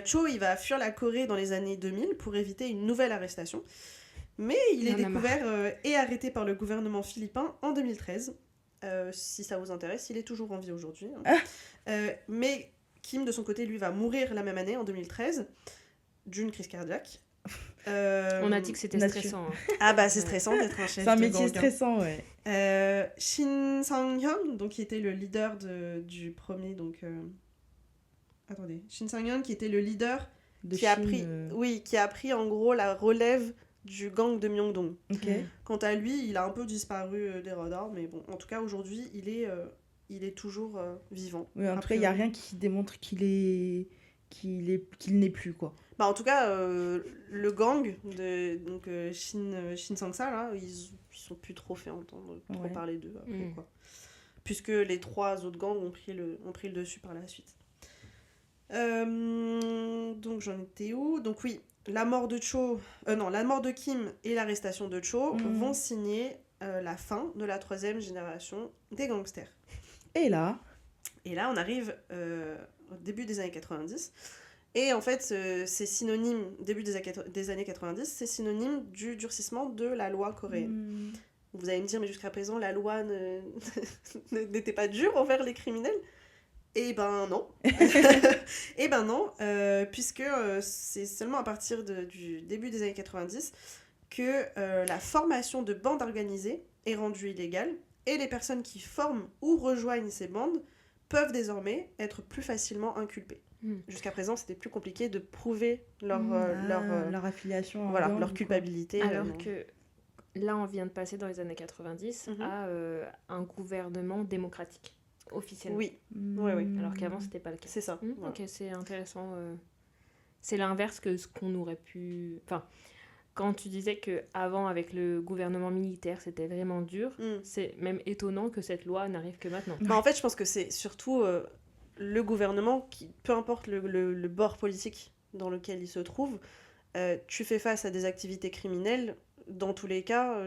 Cho, il va fuir la Corée dans les années 2000 pour éviter une nouvelle arrestation. Mais il est découvert et arrêté par le gouvernement philippin en 2013. Si ça vous intéresse, il est toujours en vie aujourd'hui. Mais Kim, de son côté, lui, va mourir la même année, en 2013, d'une crise cardiaque. On a dit que c'était stressant. Ah bah c'est stressant d'être un chef de gang. C'est un métier stressant, ouais. Shin Sang-hyun, donc qui était le leader du premier, donc... Attendez, Shin Sang-hyun, qui était le leader qui a pris en gros la relève du gang de Myeongdong. Quant à lui, il a un peu disparu des radars, mais bon, en tout cas aujourd'hui, il est toujours vivant. Oui, en tout cas, il n'y a rien qui démontre qu'il n'est plus, quoi. Bah, en tout cas, le gang de Shin Sang-sa, là, ils sont plus trop fait entendre, trop parler d'eux après, quoi. Puisque les 3 autres gangs ont pris le dessus par la suite. Donc j'en étais où? Donc oui, la mort de Kim et l'arrestation de Cho vont signer la fin de la 3e génération des gangsters. Et là, on arrive au début des années 90. Et en fait, c'est synonyme, début des années 90, c'est synonyme du durcissement de la loi coréenne. Vous allez me dire, mais jusqu'à présent, la loi n'était pas dure envers les criminels? Eh ben non. Puisque c'est seulement à partir du début des années 90 que la formation de bandes organisées est rendue illégale et les personnes qui forment ou rejoignent ces bandes peuvent désormais être plus facilement inculpées. Jusqu'à présent, c'était plus compliqué de prouver leur affiliation, leur culpabilité. Alors que là, on vient de passer dans les années 90 à un gouvernement démocratique. Officiellement. Oui. Alors qu'avant, c'était pas le cas. C'est ça. Voilà. Ok, c'est intéressant. C'est l'inverse que ce qu'on aurait pu... Enfin, quand tu disais qu'avant, avec le gouvernement militaire, c'était vraiment dur, c'est même étonnant que cette loi n'arrive que maintenant. Bah, en fait, je pense que c'est surtout le gouvernement, qui, peu importe le bord politique dans lequel il se trouve, tu fais face à des activités criminelles, dans tous les cas,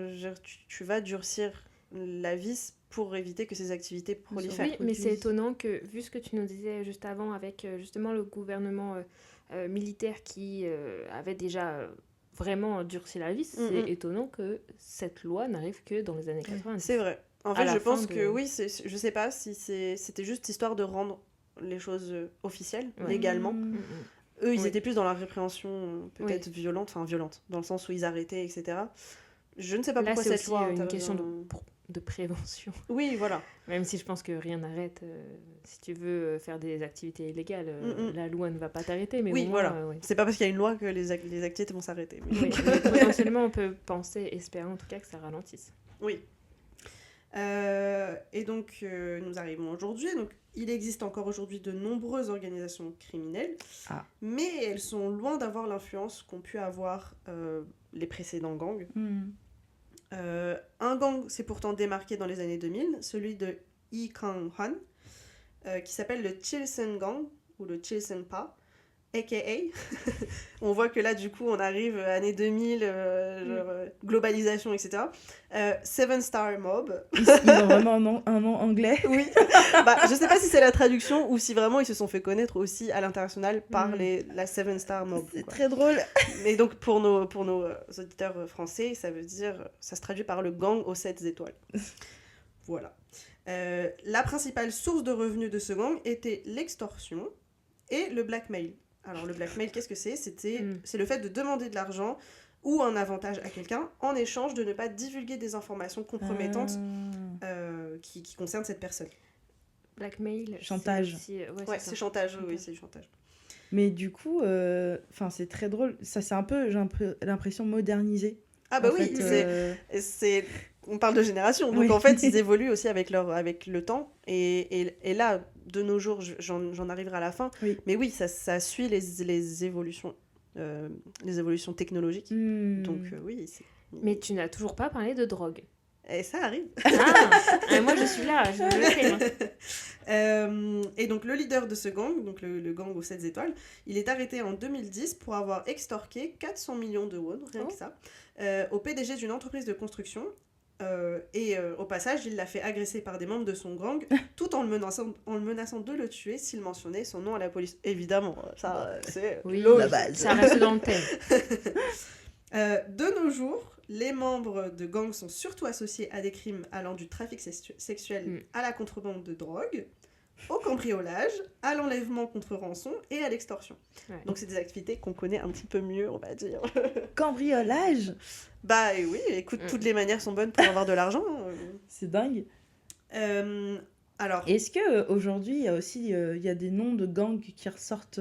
tu vas durcir la vis pour éviter que ces activités prolifèrent. Oui, mais c'est étonnant que, vu ce que tu nous disais juste avant, avec justement le gouvernement militaire qui avait déjà vraiment durci la vis, c'est étonnant que cette loi n'arrive que dans les années 90. C'est vrai. En fait, je pense que oui, je sais pas si c'était juste histoire de rendre les choses officielles, légalement. Eux, ils étaient plus dans la répréhension peut-être violente, dans le sens où ils arrêtaient, etc. Je ne sais pas pourquoi cette loi... Là, c'est aussi une question de prévention. Oui, voilà. Même si je pense que rien n'arrête. Si tu veux faire des activités illégales, la loi ne va pas t'arrêter. Mais Oui, au moins, voilà. ouais. C'est pas parce qu'il y a une loi que les activités vont s'arrêter. Mais... Oui, mais potentiellement, on peut penser, espérer en tout cas que ça ralentisse. Oui. Et donc, nous arrivons aujourd'hui. Donc, il existe encore aujourd'hui de nombreuses organisations criminelles, mais elles sont loin d'avoir l'influence qu'ont pu avoir les précédents gangs. Un gang s'est pourtant démarqué dans les années 2000, celui de Lee Kang-han, qui s'appelle le Chilson Gang, ou le Chilson Pa, a.k.a. On voit que là, du coup, on arrive années 2000, globalisation, etc. Seven Star Mob. Ils ont vraiment un nom anglais. Oui. Je sais pas si c'est la traduction ou si vraiment ils se sont fait connaître aussi à l'international par la Seven Star Mob. C'est très drôle. Mais donc, pour nos auditeurs français, ça se traduit par le gang aux 7 étoiles. Voilà. La principale source de revenus de ce gang était l'extorsion et le blackmail. Alors, le blackmail, qu'est-ce que c'est ? C'est le fait de demander de l'argent ou un avantage à quelqu'un en échange de ne pas divulguer des informations compromettantes qui concernent cette personne. Blackmail, chantage. C'est chantage, oui, c'est du chantage. Mais du coup, c'est très drôle. Ça, c'est j'ai un peu l'impression modernisé. Ah bah oui, c'est... On parle de génération, donc en fait, ils évoluent aussi avec le temps. Et là, de nos jours, j'en arriverai à la fin. Oui. Mais oui, ça suit les évolutions technologiques. Donc oui. Mais tu n'as toujours pas parlé de drogue. Et ça arrive. Moi je suis là, je le fais. Et donc le leader de ce gang, donc le gang aux 7 étoiles, il est arrêté en 2010 pour avoir extorqué 400 millions de won, rien que ça, au PDG d'une entreprise de construction. Au passage, il l'a fait agresser par des membres de son gang, tout en le menaçant de le tuer s'il mentionnait son nom à la police. Évidemment, ça c'est la base. Ça reste dans le thème. De nos jours, les membres de gangs sont surtout associés à des crimes allant du trafic sexuel à la contrebande de drogue, au cambriolage, à l'enlèvement contre rançon et à l'extorsion. Ouais. Donc c'est des activités qu'on connaît un petit peu mieux, on va dire. Cambriolage ? Oui, écoute, toutes les manières sont bonnes pour avoir de l'argent. C'est dingue. Alors... Est-ce qu'aujourd'hui, il y a aussi il y a des noms de gangs qui ressortent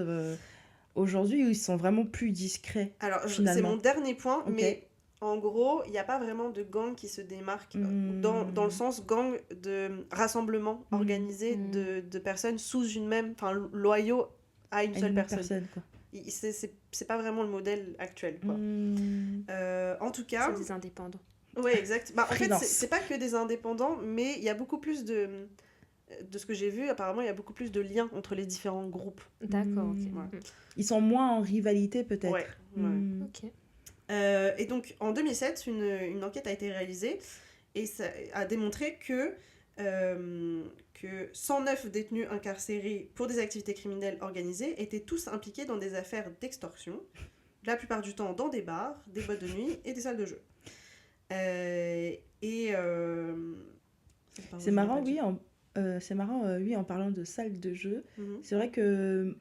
aujourd'hui où ils sont vraiment plus discrets? Alors, c'est mon dernier point, mais en gros, il n'y a pas vraiment de gang qui se démarque dans le sens gang de rassemblement organisé de personnes sous une même, loyaux à une seule personne. Quoi. C'est pas vraiment le modèle actuel, quoi. En tout cas... C'est des indépendants. Oui, exact. En fait, c'est pas que des indépendants, mais il y a beaucoup plus de ce que j'ai vu, apparemment, il y a beaucoup plus de liens entre les différents groupes. D'accord, ok. Ouais. Ils sont moins en rivalité, peut-être. Ouais. Ok. Et donc, en 2007, une enquête a été réalisée et ça a démontré que 109 détenus incarcérés pour des activités criminelles organisées étaient tous impliqués dans des affaires d'extorsion, la plupart du temps dans des bars, des boîtes de nuit et des salles de jeu. C'est marrant, oui, en parlant de salles de jeu. C'est vrai que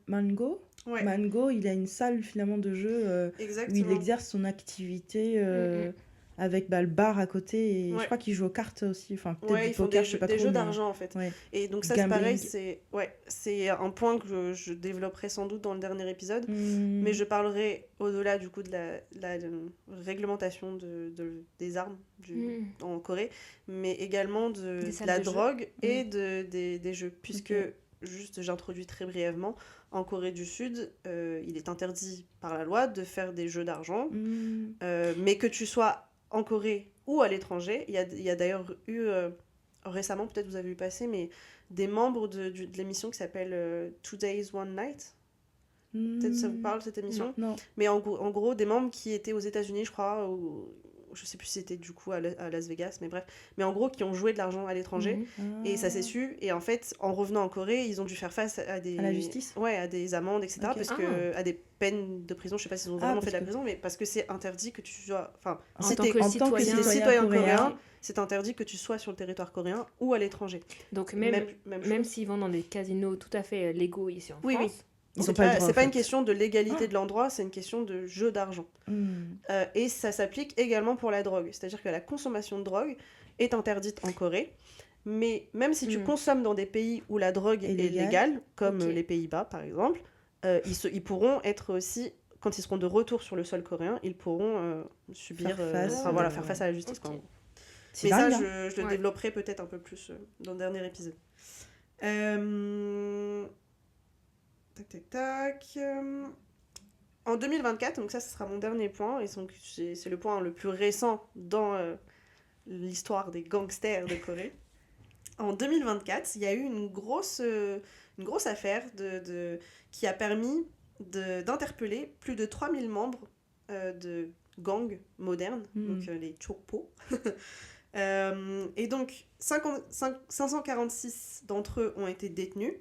Mango, il a une salle finalement de jeu où il exerce son activité avec le bar à côté. Et je crois qu'il joue aux cartes aussi. Enfin, peut-être du poker, je sais pas trop. Des jeux d'argent en fait. Ouais. Et donc ça, c'est pareil, c'est un point que je développerai sans doute dans le dernier épisode. Mais je parlerai au-delà du coup de la réglementation des armes en Corée, mais également de la drogue et des jeux. Puisque, juste j'introduis très brièvement, en Corée du Sud, il est interdit par la loi de faire des jeux d'argent, mais que tu sois en Corée ou à l'étranger. Il y a d'ailleurs eu, récemment, peut-être vous avez vu passer, mais des membres de l'émission qui s'appelle Two Days, One Night. Peut-être ça vous parle, cette émission ? Non. Mais en gros, des membres qui étaient aux États-Unis, je crois, ou je sais plus si c'était du coup à Las Vegas, mais bref. Mais en gros, qui ont joué de l'argent à l'étranger. Et ça s'est su. Et en fait, en revenant en Corée, ils ont dû faire face à des... À la justice ? Ouais, à des amendes, etc. Parce que, à des peines de prison. Je sais pas s'ils ont vraiment fait de la prison, mais parce que c'est interdit que tu sois... Enfin, en tant que citoyen coréen, c'est interdit que tu sois sur le territoire coréen ou à l'étranger. Donc même s'ils vont dans des casinos tout à fait légaux ici en France, C'est pas une question de légalité de l'endroit, c'est une question de jeu d'argent. Et ça s'applique également pour la drogue. C'est-à-dire que la consommation de drogue est interdite en Corée. Mais même si tu consommes dans des pays où la drogue est légale, comme les Pays-Bas par exemple, ils pourront être aussi, quand ils seront de retour sur le sol coréen, ils pourront faire face à la justice. Okay. Mais ça, je le développerai peut-être un peu plus dans le dernier épisode. En 2024, donc ça, ce sera mon dernier point, et donc c'est le point le plus récent dans l'histoire des gangsters de Corée. En 2024, il y a eu une grosse affaire qui a permis d'interpeller plus de 3000 membres de gangs modernes, donc les Chokpo. Et donc, 546 d'entre eux ont été détenus.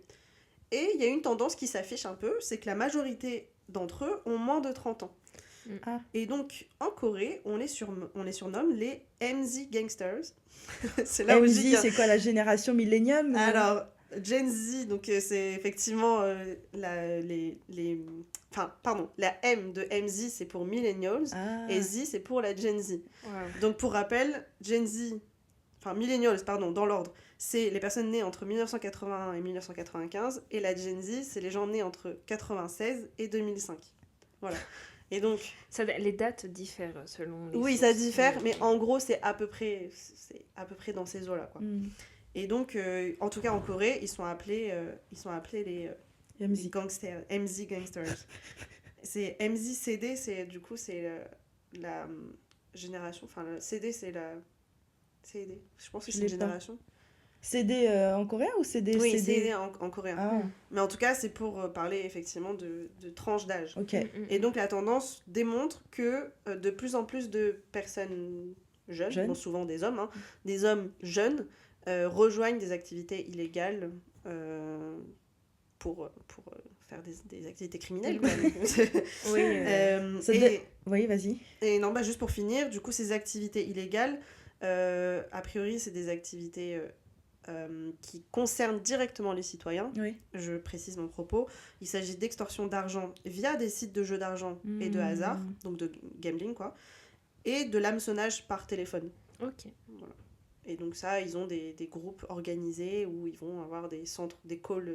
Et il y a une tendance qui s'affiche un peu, c'est que la majorité d'entre eux ont moins de 30 ans. Et donc, en Corée, on les surnomme les MZ Gangsters. C'est là MZ, c'est quoi, la génération millénium? Alors, Gen Z, donc c'est effectivement la M de MZ, c'est pour Millennials, et Z, c'est pour la Gen Z. Wow. Donc, pour rappel, Millennials, dans l'ordre, c'est les personnes nées entre 1981 et 1995, et la Gen Z, c'est les gens nés entre 96 et 2005. Voilà. Et donc... les dates diffèrent selon les sources. Ça diffère, mais en gros, c'est à peu près dans ces eaux-là, quoi. Et donc, en tout cas, en Corée, ils sont appelés les gangsters, MZ Gangsters. C'est MZ CD, c'est la génération... Enfin, CD, c'est la... CD. Je pense que c'est une génération. CD en coréen ou CD? Oui, CD en coréen. Mais en tout cas, c'est pour parler effectivement de tranche d'âge. Okay. Et donc, la tendance démontre que de plus en plus de personnes jeunes, bon, souvent des hommes, des hommes jeunes, rejoignent des activités illégales pour faire des activités criminelles. Oui, vas-y. Et non, juste pour finir, du coup, ces activités illégales, a priori, c'est des activités qui concernent directement les citoyens. Je précise mon propos. Il s'agit d'extorsion d'argent via des sites de jeux d'argent et de hasard, donc de gambling, quoi, et de l'hameçonnage par téléphone. Ok. Voilà. Et donc ça, ils ont des groupes organisés où ils vont avoir des centres, des call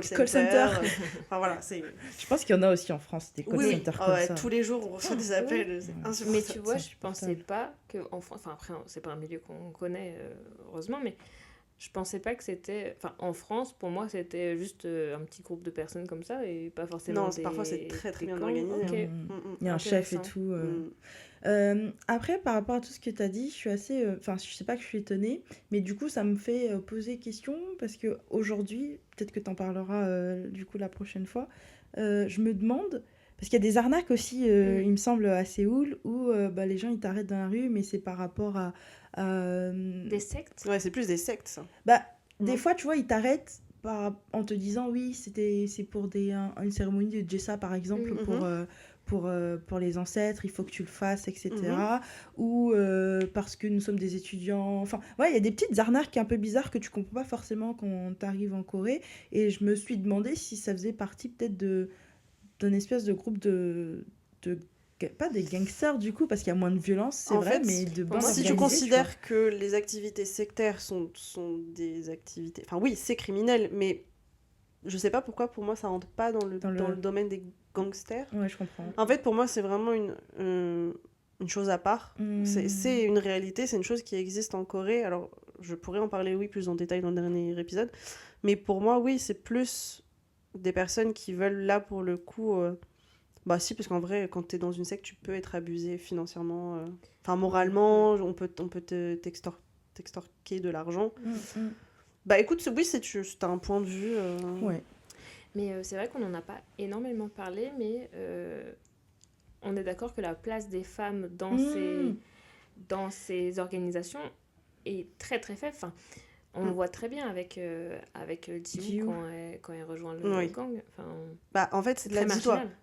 centers. Enfin voilà, c'est... Je pense qu'il y en a aussi en France, des call centers comme ça. Tous les jours, on reçoit des appels. C'est insupportable. Mais tu vois, je pensais pas qu'en France... Enfin après, c'est pas un milieu qu'on connaît, heureusement, mais je pensais pas que c'était... Enfin, en France, pour moi, c'était juste un petit groupe de personnes comme ça et pas forcément parfois, c'est très très bien organisé. Okay. Il y a un chef et tout. Après, par rapport à tout ce que tu as dit, je suis assez... je sais pas que je suis étonnée, mais du coup, ça me fait poser question parce qu'aujourd'hui, peut-être que tu en parleras du coup la prochaine fois, je me demande... Parce qu'il y a des arnaques aussi, il me semble, à Séoul, où les gens, ils t'arrêtent dans la rue, mais c'est par rapport à... Des sectes? Ouais, c'est plus des sectes, ça. Des fois, tu vois, ils t'arrêtent en te disant, oui, c'est pour une cérémonie de Jessa, par exemple, pour les ancêtres, il faut que tu le fasses, etc. Ou parce que nous sommes des étudiants. Enfin, il y a des petites arnaques un peu bizarres que tu comprends pas forcément quand t'arrives en Corée. Et je me suis demandé si ça faisait partie peut-être d'un espèce de groupe pas des gangsters du coup, parce qu'il y a moins de violence, c'est vrai, mais de bandes organisées. Si tu considères que les activités sectaires sont des activités... Enfin oui, c'est criminel, mais je sais pas pourquoi, pour moi, ça rentre pas dans le domaine des gangsters. Ouais, je comprends. En fait, pour moi, c'est vraiment une chose à part. C'est une réalité, c'est une chose qui existe en Corée. Alors, je pourrais en parler, plus en détail dans le dernier épisode. Mais pour moi, c'est plus des personnes qui veulent, là, pour le coup... si, parce qu'en vrai, quand t'es dans une secte, tu peux être abusé financièrement. Moralement, on peut t'extorquer de l'argent. Écoute, oui, c'est un point de vue... Ouais. Mais c'est vrai qu'on n'en a pas énormément parlé, mais on est d'accord que la place des femmes dans ces organisations est très très faible. Enfin, on le voit très bien avec Jiwoo quand elle rejoint le gang. Enfin, en fait,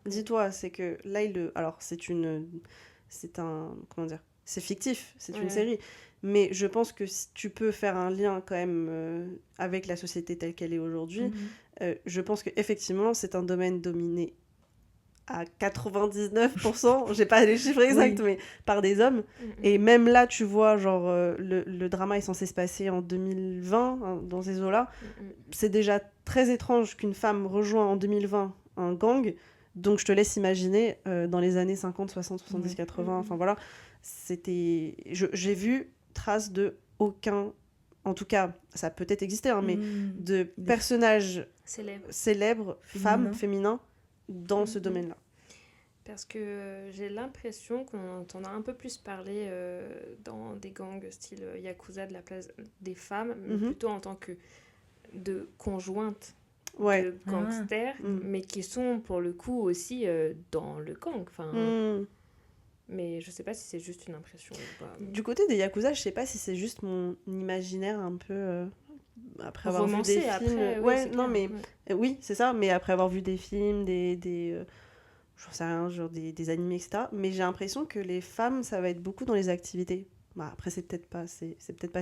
dis-toi, c'est que là, alors c'est fictif, c'est une série. mais je pense que si tu peux faire un lien quand même avec la société telle qu'elle est aujourd'hui. Je pense qu'effectivement, c'est un domaine dominé à 99%, j'ai pas les chiffres exacts, mais par des hommes. Et même là, tu vois, genre, le drama est censé se passer en 2020, hein, dans ces eaux-là. C'est déjà très étrange qu'une femme rejoigne en 2020 un gang. Donc, je te laisse imaginer, dans les années 50, 60, 70, 80, enfin voilà, c'était... J'ai vu trace de aucun... En tout cas, ça a peut-être existé, hein, mais de personnages célèbres, femmes, féminins, dans ce domaine-là. Parce que j'ai l'impression qu'on entend un peu plus parler dans des gangs style Yakuza de la place des femmes, mais plutôt en tant que de conjointes de gangsters, mais qui sont pour le coup aussi dans le gang. Mais je sais pas si c'est juste une impression ou pas. Du côté des Yakuza, je sais pas si c'est juste mon imaginaire un peu... après avoir romancé, vu des films... Oui, c'est ça, mais après avoir vu des films, j'en sais rien, genre des animés, etc. Mais j'ai l'impression que les femmes, ça va être beaucoup dans les activités. Bah, après, c'est peut-être pas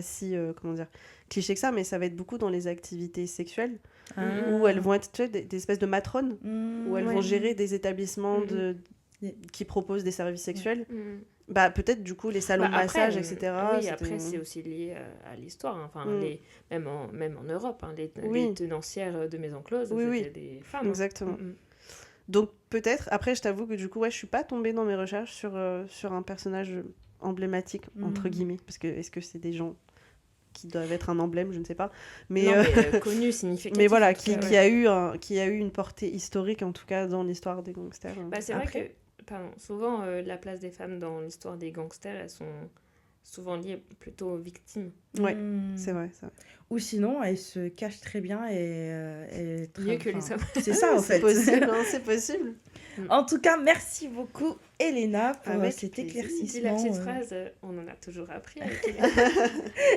si, comment dire, cliché que ça, mais ça va être beaucoup dans les activités sexuelles, où elles vont être, tu sais, des espèces de matrones, où elles vont gérer des établissements qui proposent des services sexuels. Bah, peut-être, du coup, les salons de massage, etc. Oui, après, c'est aussi lié à l'histoire. Hein. Enfin, même en Europe, hein, les tenancières de maisons closes, c'était des femmes. Exactement. Donc, peut-être, après, je t'avoue que du coup, je suis pas tombée dans mes recherches sur un personnage emblématique, entre guillemets. Parce que, est-ce que c'est des gens qui doivent être un emblème, je ne sais pas. Mais, connu, significatif. Mais voilà, qui a eu une portée historique, en tout cas, dans l'histoire des gangsters. C'est vrai que souvent, la place des femmes dans l'histoire des gangsters, elles sont souvent liées plutôt aux victimes. Ouais, c'est vrai. Ou sinon, elles se cachent très bien et mieux que les hommes. C'est ça, en fait. C'est possible. En tout cas, merci beaucoup, Elena, pour cet éclaircissement. Dis la petite phrase, on en a toujours appris avec Elena.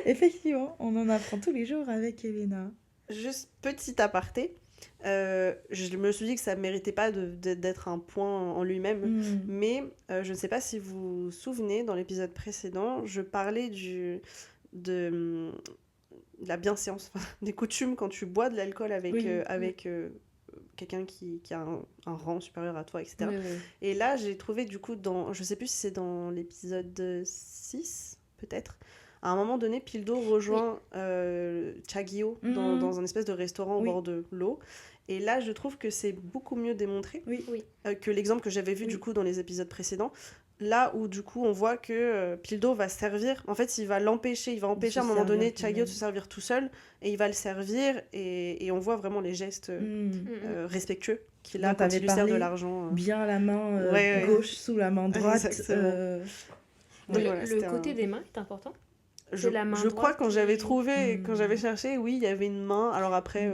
Effectivement, on en apprend tous les jours avec Elena. Juste petit aparté. Je me suis dit que ça ne méritait pas d'être un point en lui-même, mais je ne sais pas si vous vous souvenez, dans l'épisode précédent, je parlais de la bienséance, des coutumes quand tu bois de l'alcool avec quelqu'un qui a un rang supérieur à toi, etc. Oui. Et là, j'ai trouvé du coup, je ne sais plus si c'est dans l'épisode 6, peut-être, à un moment donné, Pildo rejoint Chagio dans un espèce de restaurant au bord de l'eau. Et là, je trouve que c'est beaucoup mieux démontré que l'exemple que j'avais vu du coup dans les épisodes précédents. Là où du coup, on voit que Pildo va servir. En fait, il va empêcher à un moment donné Chagio de se servir tout seul. Et il va le servir. Et on voit vraiment les gestes respectueux qu'il a quand il lui sert de l'argent. Bien la main gauche sous la main droite. Le côté des mains est important. Je crois quand j'avais trouvé, quand j'avais cherché, oui, il y avait une main. Alors après...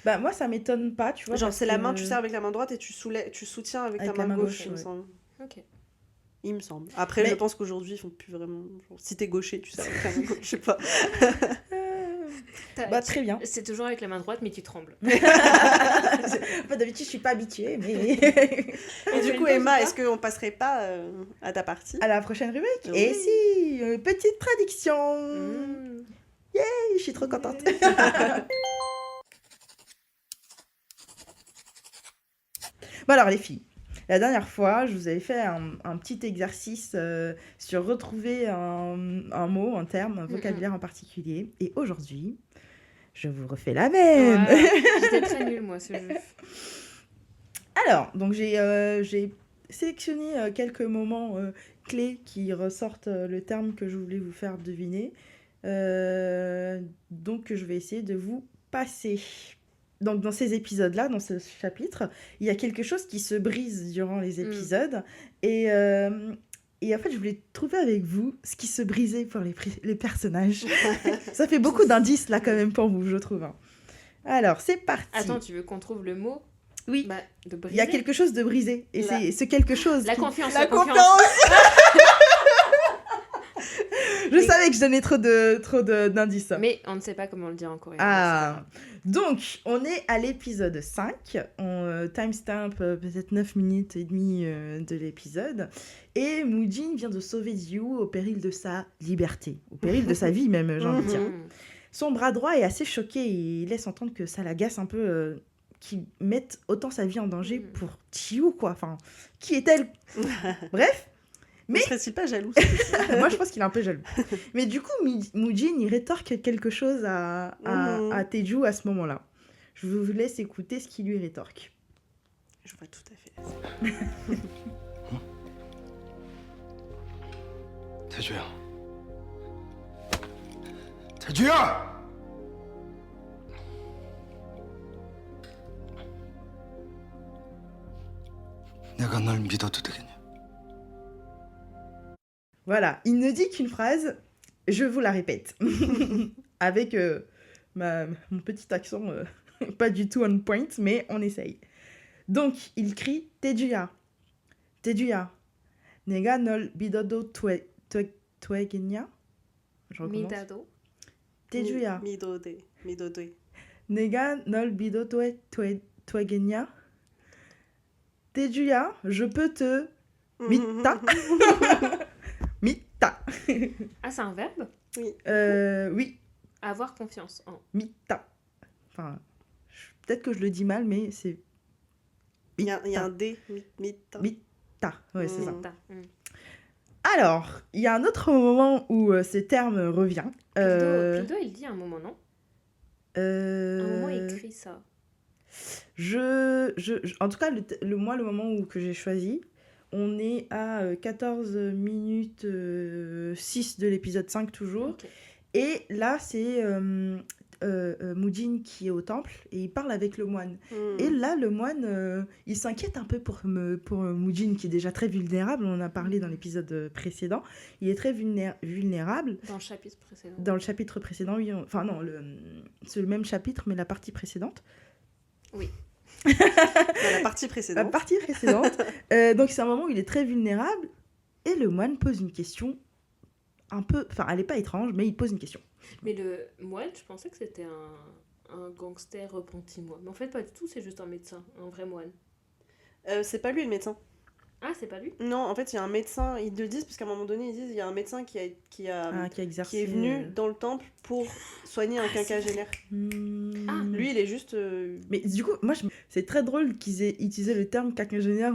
Bah moi, ça m'étonne pas, tu vois. Genre, c'est la main, tu sers avec la main droite et tu soutiens avec ta main gauche, il me semble. Ok. Il me semble. Après, je pense qu'aujourd'hui, ils font plus vraiment... Genre, si t'es gaucher, tu sers avec la main gauche, je sais pas. Très bien. C'est toujours avec la main droite, mais tu trembles. D'habitude, je suis pas habituée, mais... Et du coup, Emma, est-ce qu'on passerait pas à ta partie ? À la prochaine rubrique. Et si, petite traduction. Yay, je suis trop contente. Bon alors, les filles. La dernière fois, je vous avais fait un petit exercice sur retrouver un mot, un terme, un vocabulaire en particulier. Et aujourd'hui, je vous refais la même. J'étais très nulle, moi, ce jeu. Alors, donc j'ai sélectionné quelques moments clés qui ressortent le terme que je voulais vous faire deviner. Donc, je vais essayer de vous passer. Donc, dans ces épisodes-là, dans ce chapitre, il y a quelque chose qui se brise durant les épisodes. Et en fait, je voulais trouver avec vous ce qui se brisait pour les personnages. Ça fait beaucoup d'indices, là, quand même, pour vous, je trouve. Alors, c'est parti. Attends, tu veux qu'on trouve le mot ? Oui. De briser. Il y a quelque chose de brisé. Et c'est ce quelque chose... La confiance. La confiance. Je savais que je donnais trop d'indices. Mais on ne sait pas comment le dire en coréen. Ah, Donc, on est à l'épisode 5. On timestamp peut-être 9 minutes et demie de l'épisode. Et Moojin vient de sauver Jiwoo au péril de sa liberté. Au péril de sa vie même, j'ai envie de dire. Son bras droit est assez choqué et il laisse entendre que ça l'agace un peu... qu'il mette autant sa vie en danger pour Jiwoo, quoi. Enfin, qui est-elle? Bref. Mais serait-il pas jaloux? Moi, je pense qu'il est un peu jaloux. Mais du coup, Moojin, il rétorque quelque chose à Taeju à ce moment-là. Je vous laisse écouter ce qu'il lui rétorque. Je vois tout à fait. 태주야. 태주야! 내가 널 믿어도 되겠냐? Voilà, il ne dit qu'une phrase, je vous la répète, avec mon petit accent pas du tout on point, mais on essaye. Donc, il crie « Taejuya, Taejuya, 내가 널 믿어도 되겠냐 ?» Je recommence. Midado. Taejuya, 미도데. 내가 널 믿어도 되겠냐? Taejuya, je peux te... Mita. Mita. Ah, c'est un verbe? Oui. Oui, Avoir confiance en. Mita. Enfin, peut-être que je le dis mal, mais c'est... Il y a un D. Mita. Mita, ouais, c'est ça. Mm. Alors, il y a un autre moment où ce terme revient. Pluto, il dit à un moment, non? À un moment, il Euh, écrit ça. en tout cas, le moment que j'ai choisi, on est à 14 minutes 6 de l'épisode 5 toujours. Ok. Et là, c'est Moojin qui est au temple et il parle avec le moine. Et là, le moine, il s'inquiète un peu pour Moojin qui est déjà très vulnérable. On en a parlé dans l'épisode précédent. Il est très vulnérable. Dans le chapitre précédent. Dans le chapitre précédent, oui. Enfin non, c'est le même chapitre, mais la partie précédente. Oui. La partie La précédente. partie précédente. Donc c'est un moment où il est très vulnérable. Et le moine pose une question un peu... Enfin, elle n'est pas étrange, mais il pose une question. Mais le moine, je pensais que c'était un gangster repenti, moi. Mais en fait, pas du tout, c'est juste un médecin, un vrai moine. C'est pas lui le médecin. Ah, c'est pas lui? Non, en fait, il y a un médecin, ils le disent, parce qu'à un moment donné, ils disent il y a un médecin qui A exercé... est venu dans le temple pour soigner un quinquagénaire. Lui, il est juste... Mais du coup, moi, c'est très drôle qu'ils aient utilisé le terme quinquagénaire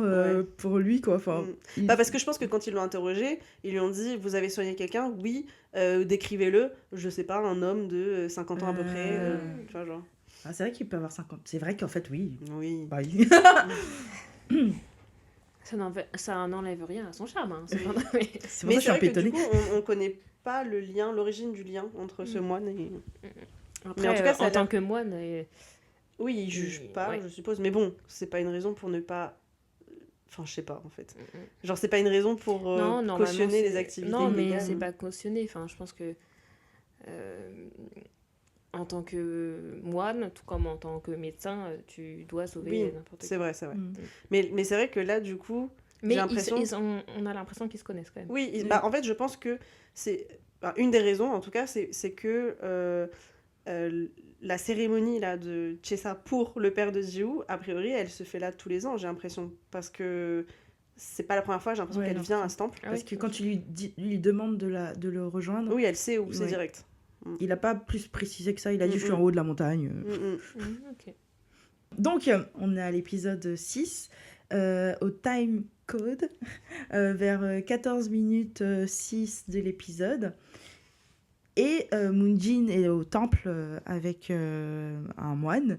pour lui, quoi. Enfin, Bah parce que je pense que quand ils l'ont interrogé, ils lui ont dit vous avez soigné quelqu'un? Oui, décrivez-le. Je sais pas, un homme de 50 ans à peu près. Tu vois, genre. Ah, c'est vrai qu'il peut avoir 50. C'est vrai qu'en fait, oui. Oui. Bah, oui. Ça n'enlève rien à son charme. Hein. C'est pour ça Mais que je suis c'est un vrai peu que du étonnée. coup, on connaît pas l'origine du lien entre ce moine et... Après, Mais en tout cas, ça a en l'air- tant que moine... Oui, il juge pas, ouais. je suppose. Mais bon, c'est pas une raison pour ne pas... Enfin, je sais pas, en fait. Genre, c'est pas une raison pour Non, normalement, cautionner les c'est- activités Non, mais illégales. c'est pas cautionné. Enfin, je pense que... en tant que moine, tout comme en tant que médecin, tu dois sauver Oui, n'importe qui. c'est vrai, c'est vrai. Mm. Mais c'est vrai que là, du coup... Mais J'ai l'impression- on a l'impression qu'ils se connaissent quand même. Oui, Mm. bah, en fait, je pense que c'est... enfin, une des raisons, en tout cas, c'est que la cérémonie là, de Chesa pour le père de Jiwoo, a priori, elle se fait là tous les ans, j'ai l'impression. Parce que c'est pas la première fois, j'ai l'impression Ouais, qu'elle non. vient à ce temple. Ah Parce oui, que quand tu lui demandes de le rejoindre, Oui, elle sait où, c'est Ouais. direct. il a pas plus précisé que ça. Il a dit je suis en Mm-mm. haut de la montagne. Ok. Donc, on est à l'épisode 6, au time code, vers 14 minutes 6 de l'épisode. Et Moonjin est au temple avec un moine.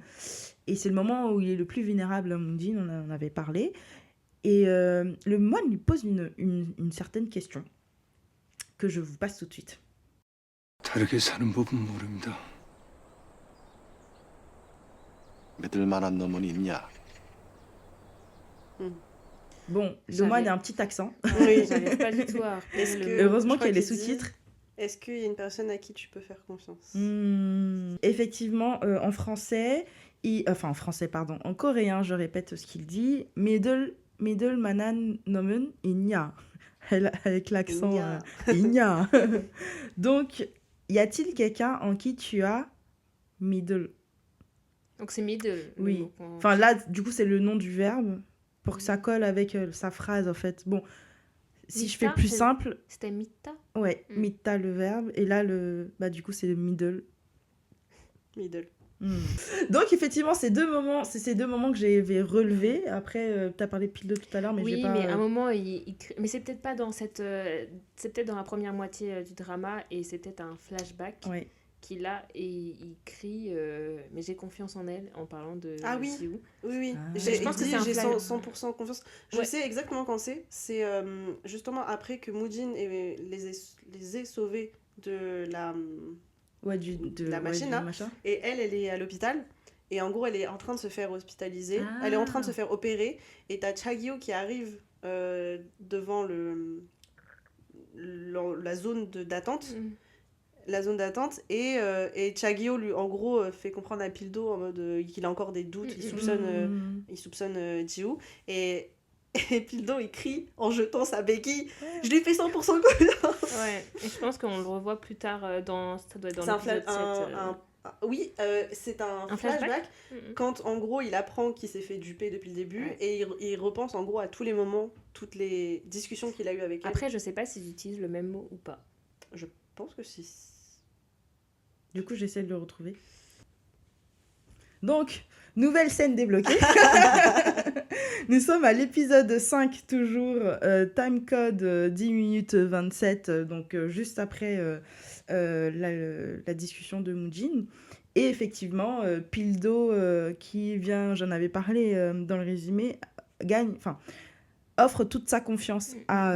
Et c'est le moment où il est le plus vulnérable, Moonjin, on en avait parlé. Et le moine lui pose une certaine question que je vous passe tout de suite. 다르게 사는 법은 모릅니다. 믿을 만한 놈은 있냐? Bon, le J'avais- moine a un petit accent. Oui. J'arrive pas du tout à Est-ce repérer que- le... Heureusement je crois qu'il y a les qu'il dit- sous-titres. Est-ce qu'il y a une personne à qui tu peux faire confiance? Effectivement, en français, en français, pardon, en coréen, je répète ce qu'il dit. Middle manan nomen inya. Avec l'accent Inya. inya. Donc, y a-t-il quelqu'un en qui tu as middle? Donc c'est middle. le Oui. mot qu'on- Enfin là, du coup, c'est le nom du verbe pour que ça colle avec sa phrase en fait. Bon, si je fais Mitta, plus c'est- simple, C'était mitta. ouais, Mm. mitta le verbe et là bah du coup c'est le middle. Middle. Donc effectivement, c'est ces deux moments que j'avais relevés. Après, t'as parlé de Pildo tout à l'heure, mais Oui, j'ai pas. mais à un moment, mais c'est peut-être pas dans cette. C'est peut-être dans la première moitié du drama et c'est peut-être un flashback Ouais. qu'il a et il crie mais j'ai confiance en elle en parlant de Ah oui. Siou. Oui, oui. Ah. Je pense que c'est un j'ai flag. 100% confiance. Je Ouais. sais exactement quand c'est. C'est justement après que Moojin les ait sauvés de la... Ouais, de la ouais, machine, du là. machin. Et elle est à l'hôpital. Et en gros, elle est en train de se faire hospitaliser. Ah. Elle est en train de se faire opérer. Et t'as Chagyo qui arrive devant la zone d'attente. Mm. La zone d'attente. Et Chagyo, lui, en gros, fait comprendre à Pildo en mode qu'il a encore des doutes. Il soupçonne Ji-woo. Et Pildo, il crie en jetant sa béquille. Je lui fais 100% confiance. Ouais, et je pense qu'on le revoit plus tard ça doit être dans C'est un l'épisode 7. oui, c'est un flashback. Mhm. Quand en gros il apprend qu'il s'est fait duper depuis le début Ouais. et il repense en gros à tous les moments, toutes les discussions qu'il a eues avec elle. Après, je sais pas s'ils utilisent le même mot ou pas. Je pense que si. Du coup, j'essaie de le retrouver. Donc, nouvelle scène débloquée. Nous sommes à l'épisode 5, toujours, time code 10 minutes 27, donc juste après la discussion de Moojin. Et effectivement, Pildo, qui vient, j'en avais parlé dans le résumé, offre toute sa confiance à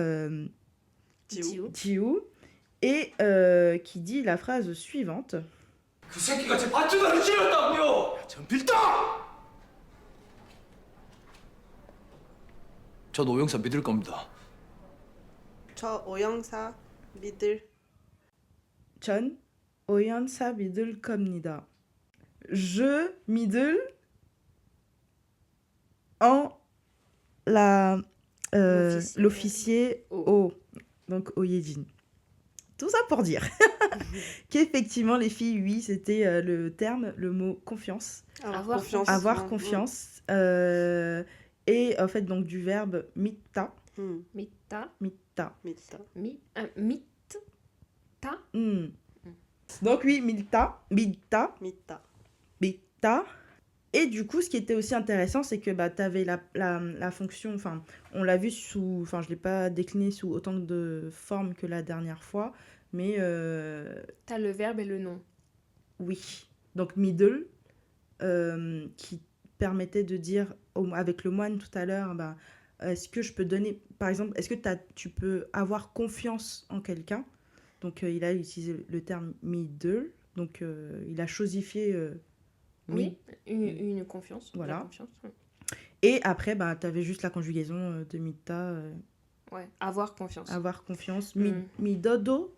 Ji-woo. Ji-woo et qui dit la phrase suivante. 그 새끼가 제 밧줄다리를 찔렀다고요! 전필당! 전 오영사 믿을 겁니다. 저 오영사 믿을. 전 오연사 믿을 겁니다. Je middle en l'officier O, donc Oyejin. Tout ça pour dire qu'effectivement, les filles, oui, c'était le terme, le mot confiance. Avoir confiance. Avoir Ouais. confiance. Et en fait, donc du verbe mitta. Mm. Mitta, Mitta. Mitta. mitta. Hmm. Donc oui, mitta. Mitta. Mitta. Et du coup, ce qui était aussi intéressant, c'est que tu avais la fonction, enfin, on l'a vu sous, enfin, je ne l'ai pas décliné sous autant de formes que la dernière fois, mais T'as le verbe et le nom. oui. Donc middle, qui permettait de dire, avec le moine tout à l'heure, est-ce que je peux donner, par exemple, est-ce que tu peux avoir confiance en quelqu'un? Donc il a utilisé le terme middle, donc il a chosifié Oui, une confiance. Voilà. La confiance. Et après, tu avais juste la conjugaison de mitta, Ouais, avoir confiance. avoir confiance. Mm. Midodo,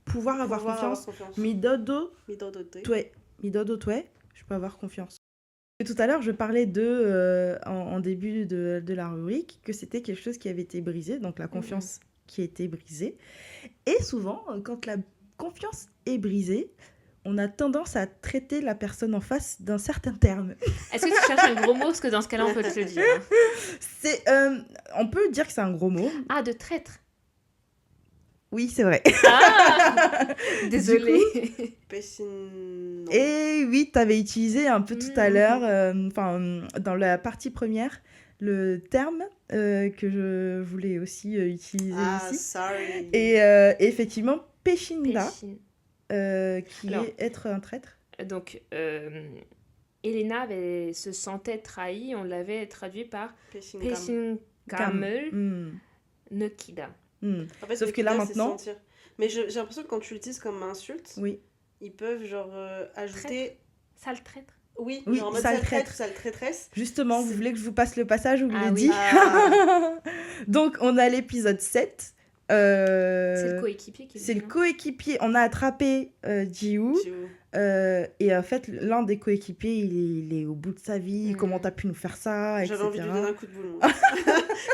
pouvoir avoir confiance. Midodo tue. Midodo tue, je peux avoir confiance. Et tout à l'heure, je parlais en début de la rubrique, que c'était quelque chose qui avait été brisé, donc la confiance qui a été brisée. Et souvent, quand la confiance est brisée, on a tendance à traiter la personne en face d'un certain terme. Est-ce que tu cherches un gros mot? Parce que dans ce cas-là, on peut te le dire. On peut dire que c'est un gros mot. Ah, de traître. Oui, c'est vrai. Ah désolée. Et oui, tu avais utilisé un peu tout à l'heure, dans la partie première, le terme que je voulais aussi utiliser ici. Sorry. Et effectivement, Peshinda, Péchine. qui Alors. est être un traître. Donc, Elena se sentait trahie. On l'avait traduit par Peshingamel Nekida. En fait, Sauf que là, Nekida, c'est maintenant- sentir. Mais j'ai l'impression que quand tu l'utilises comme insulte, Oui. ils peuvent genre ajouter. Sale traître. Oui, Oui, genre en mode sale sale traître, traître. sale traîtresse. Justement, vous C'est- voulez que je vous passe le passage où il Ah est oui. dit Ah. Donc, on a l'épisode 7. C'est le coéquipier qui C'est le vient. coéquipier. On a attrapé Ji-woo. Jiwoo. Et en fait, l'un des coéquipiers, il est au bout de sa vie. Mm. Comment t'as pu nous faire ça, etc. J'avais envie de lui donner un coup de boulon.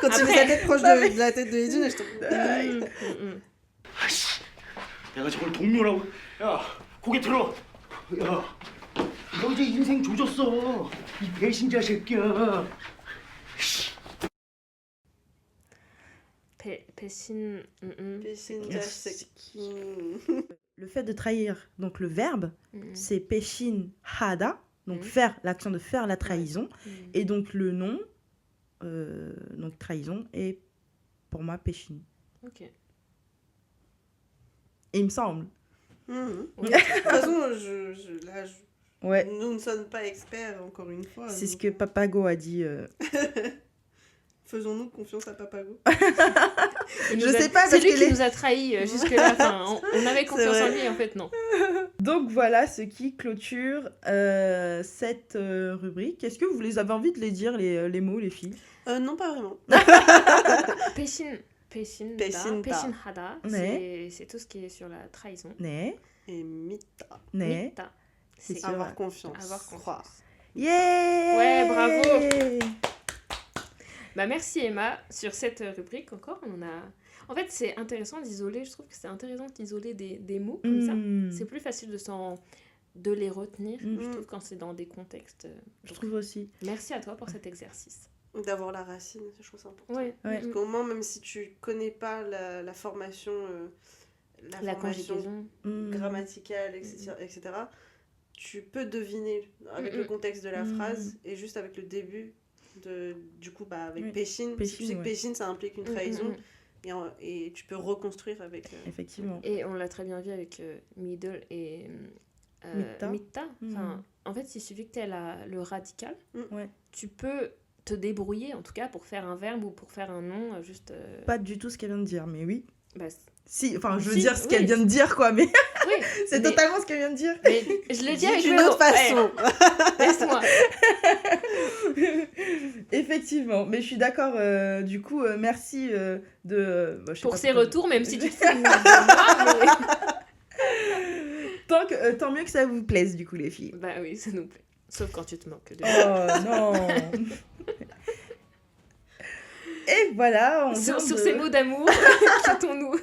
Quand tu mets sa tête proche de la tête de Edun, je te 아이씨, 내가 저걸 동료라고? 야, 고개 들어. 야, 너 이제 인생 조졌어. 이 배신자 새끼야. 배신. 배신자 새끼. Le fait de trahir, donc le verbe, Mm. c'est peshin hada, donc Mhm. faire, l'action de faire la trahison. Mm. Et donc le nom, donc trahison, est pour moi peshin. Ok. Et il me semble. Mhm. Oui. De toute façon, Ouais, nous ne sommes pas experts, encore une fois. c'est ce donc, que Papago a dit. Faisons-nous confiance à Papago. Il Je nous a- sais pas, C'est parce lui que qui les- nous a trahis jusque-là. Enfin, on avait confiance en vrai. lui, en fait, non. Donc voilà ce qui clôture cette rubrique. Est-ce que vous les avez envie de les dire, les mots, les filles? Non, pas vraiment. Peshin Peshinda. hada, Ouais. c'est tout ce qui est sur la trahison. Ne, Et Mita. ne. Mita, C'est c'est sûr. Avoir confiance. avoir confiance. Croire. Yeah! Ouais, bravo. Bah merci Emma sur cette rubrique encore. En fait, c'est intéressant d'isoler. Je trouve que c'est intéressant d'isoler des mots comme ça. Mm. C'est plus facile de les retenir. Mm. Je trouve quand c'est dans des contextes. Je trouve aussi. Merci à toi pour cet exercice. D'avoir la racine, je trouve ça important. Ouais. Ouais. Parce qu'au moins, même si tu connais pas la formation, La formation conjugaison. Mm. grammaticale, etc., tu peux deviner avec Mm, le mm. contexte de la Mm. phrase et juste avec le début du coup avec Oui. péchine, Péchine, tu sais que ouais. péchine ça implique une Mm, mm, trahison mm. et tu peux reconstruire avec Effectivement. Et on l'a très bien vu avec middle et Mitta. Enfin, en fait, il suffit que tu aies le radical. Ouais. Tu peux te débrouiller, en tout cas, pour faire un verbe ou pour faire un nom. Juste. Pas du tout ce qu'elle vient de dire, mais oui. Bah, Si, enfin, je veux Si, dire ce qu'elle oui. vient de dire, quoi, mais oui, c'est mais- totalement ce qu'elle vient de dire. Mais je le dis avec d'une mes autre mots. façon. Ouais, laisse-moi. Effectivement, mais je suis d'accord. Du coup, merci de. Bah, je sais Pour pas ces pourquoi- retours, même si tu te fous de moi. Tant mieux que ça vous plaise, du coup, les filles. Bah oui, ça nous plaît. Sauf quand tu te moques de Oh non. Et voilà, on vient Sur de- ces mots d'amour, quittons-nous.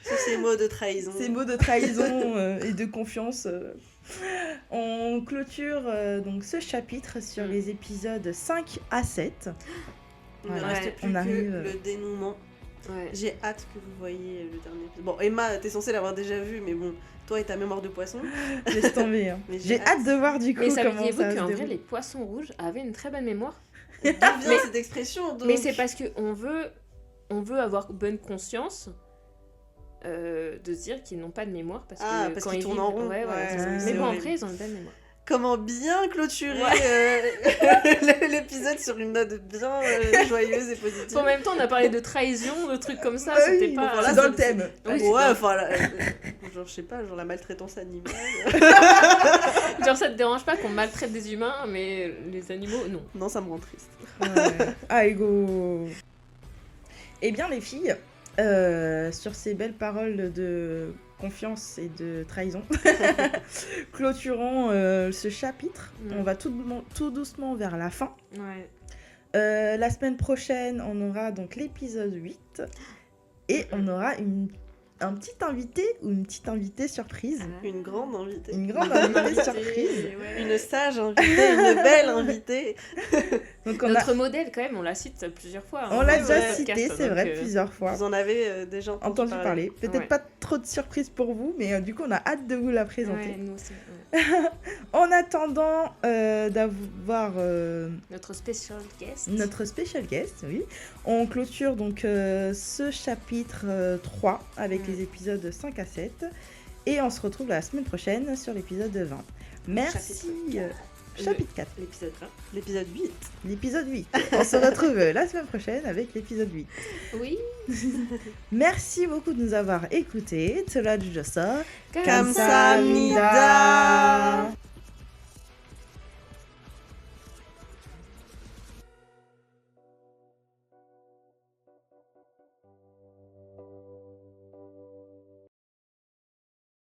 Sur ces mots de trahison. ces mots de trahison et de confiance. On clôture donc ce chapitre sur les épisodes 5 à 7. Il ne Voilà. reste Ouais, plus on que arrive. le dénouement. Ouais. J'ai hâte que vous voyez le dernier épisode. Bon, Emma, t'es censée l'avoir déjà vu, mais bon, toi et ta mémoire de poisson. Laisse tomber. Hein. Mais J'ai hâte de voir du coup Mais comment saviez-vous ça se qu'en vrai, déroule. les poissons rouges avaient une très bonne mémoire? D'où vient Mais- cette expression donc Mais c'est parce qu'on veut avoir bonne conscience de se dire qu'ils n'ont pas de mémoire. Parce Ah, que parce quand qu'ils ils tournent vivent... en rond. Ouais, voilà, Ouais, c'est ça. ouais, Mais c'est bon, horrible. après, ils ont une bonne mémoire. Comment bien clôturer l'épisode sur une note bien joyeuse et positive. En même temps, on a parlé de trahison, de trucs comme ça, Bah c'était oui, pas... voilà, c'est dans c'est- le thème. Oui, Ouais, c'est ça. enfin, genre, je sais pas, genre la maltraitance animale. Genre, ça te dérange pas qu'on maltraite des humains, mais les animaux, non. Non, ça me rend triste. Ouais. Allez, go. Eh bien, les filles, sur ces belles paroles de confiance et de trahison, clôturons ce chapitre. Mm. On va tout doucement vers la fin. Ouais. La semaine prochaine, on aura donc l'épisode 8 et on aura un petit invité ou une petite invitée surprise. Une grande invitée. Une grande invitée surprise. Une sage invitée, une belle invitée. Donc on, Notre modèle, quand même, on la cite plusieurs fois. hein, on l'a dans déjà ce cité, podcast, c'est donc, vrai, plusieurs fois. Vous en avez déjà Entendu parler. Peut-être Ouais. pas trop de surprises pour vous, mais du coup, on a hâte de vous la présenter. Ouais, nous aussi. Ouais. En attendant d'avoir Notre special guest. notre special guest, oui, on clôture donc ce chapitre 3 avec les épisodes 5 à 7 et on se retrouve la semaine prochaine sur l'épisode 20. Merci. Chapitre 4, L'épisode 20. L'épisode 8. l'épisode 8. On se retrouve la semaine prochaine avec l'épisode 8. Oui. Merci beaucoup de nous avoir écoutés. Tsu라 주셔서 감사합니다.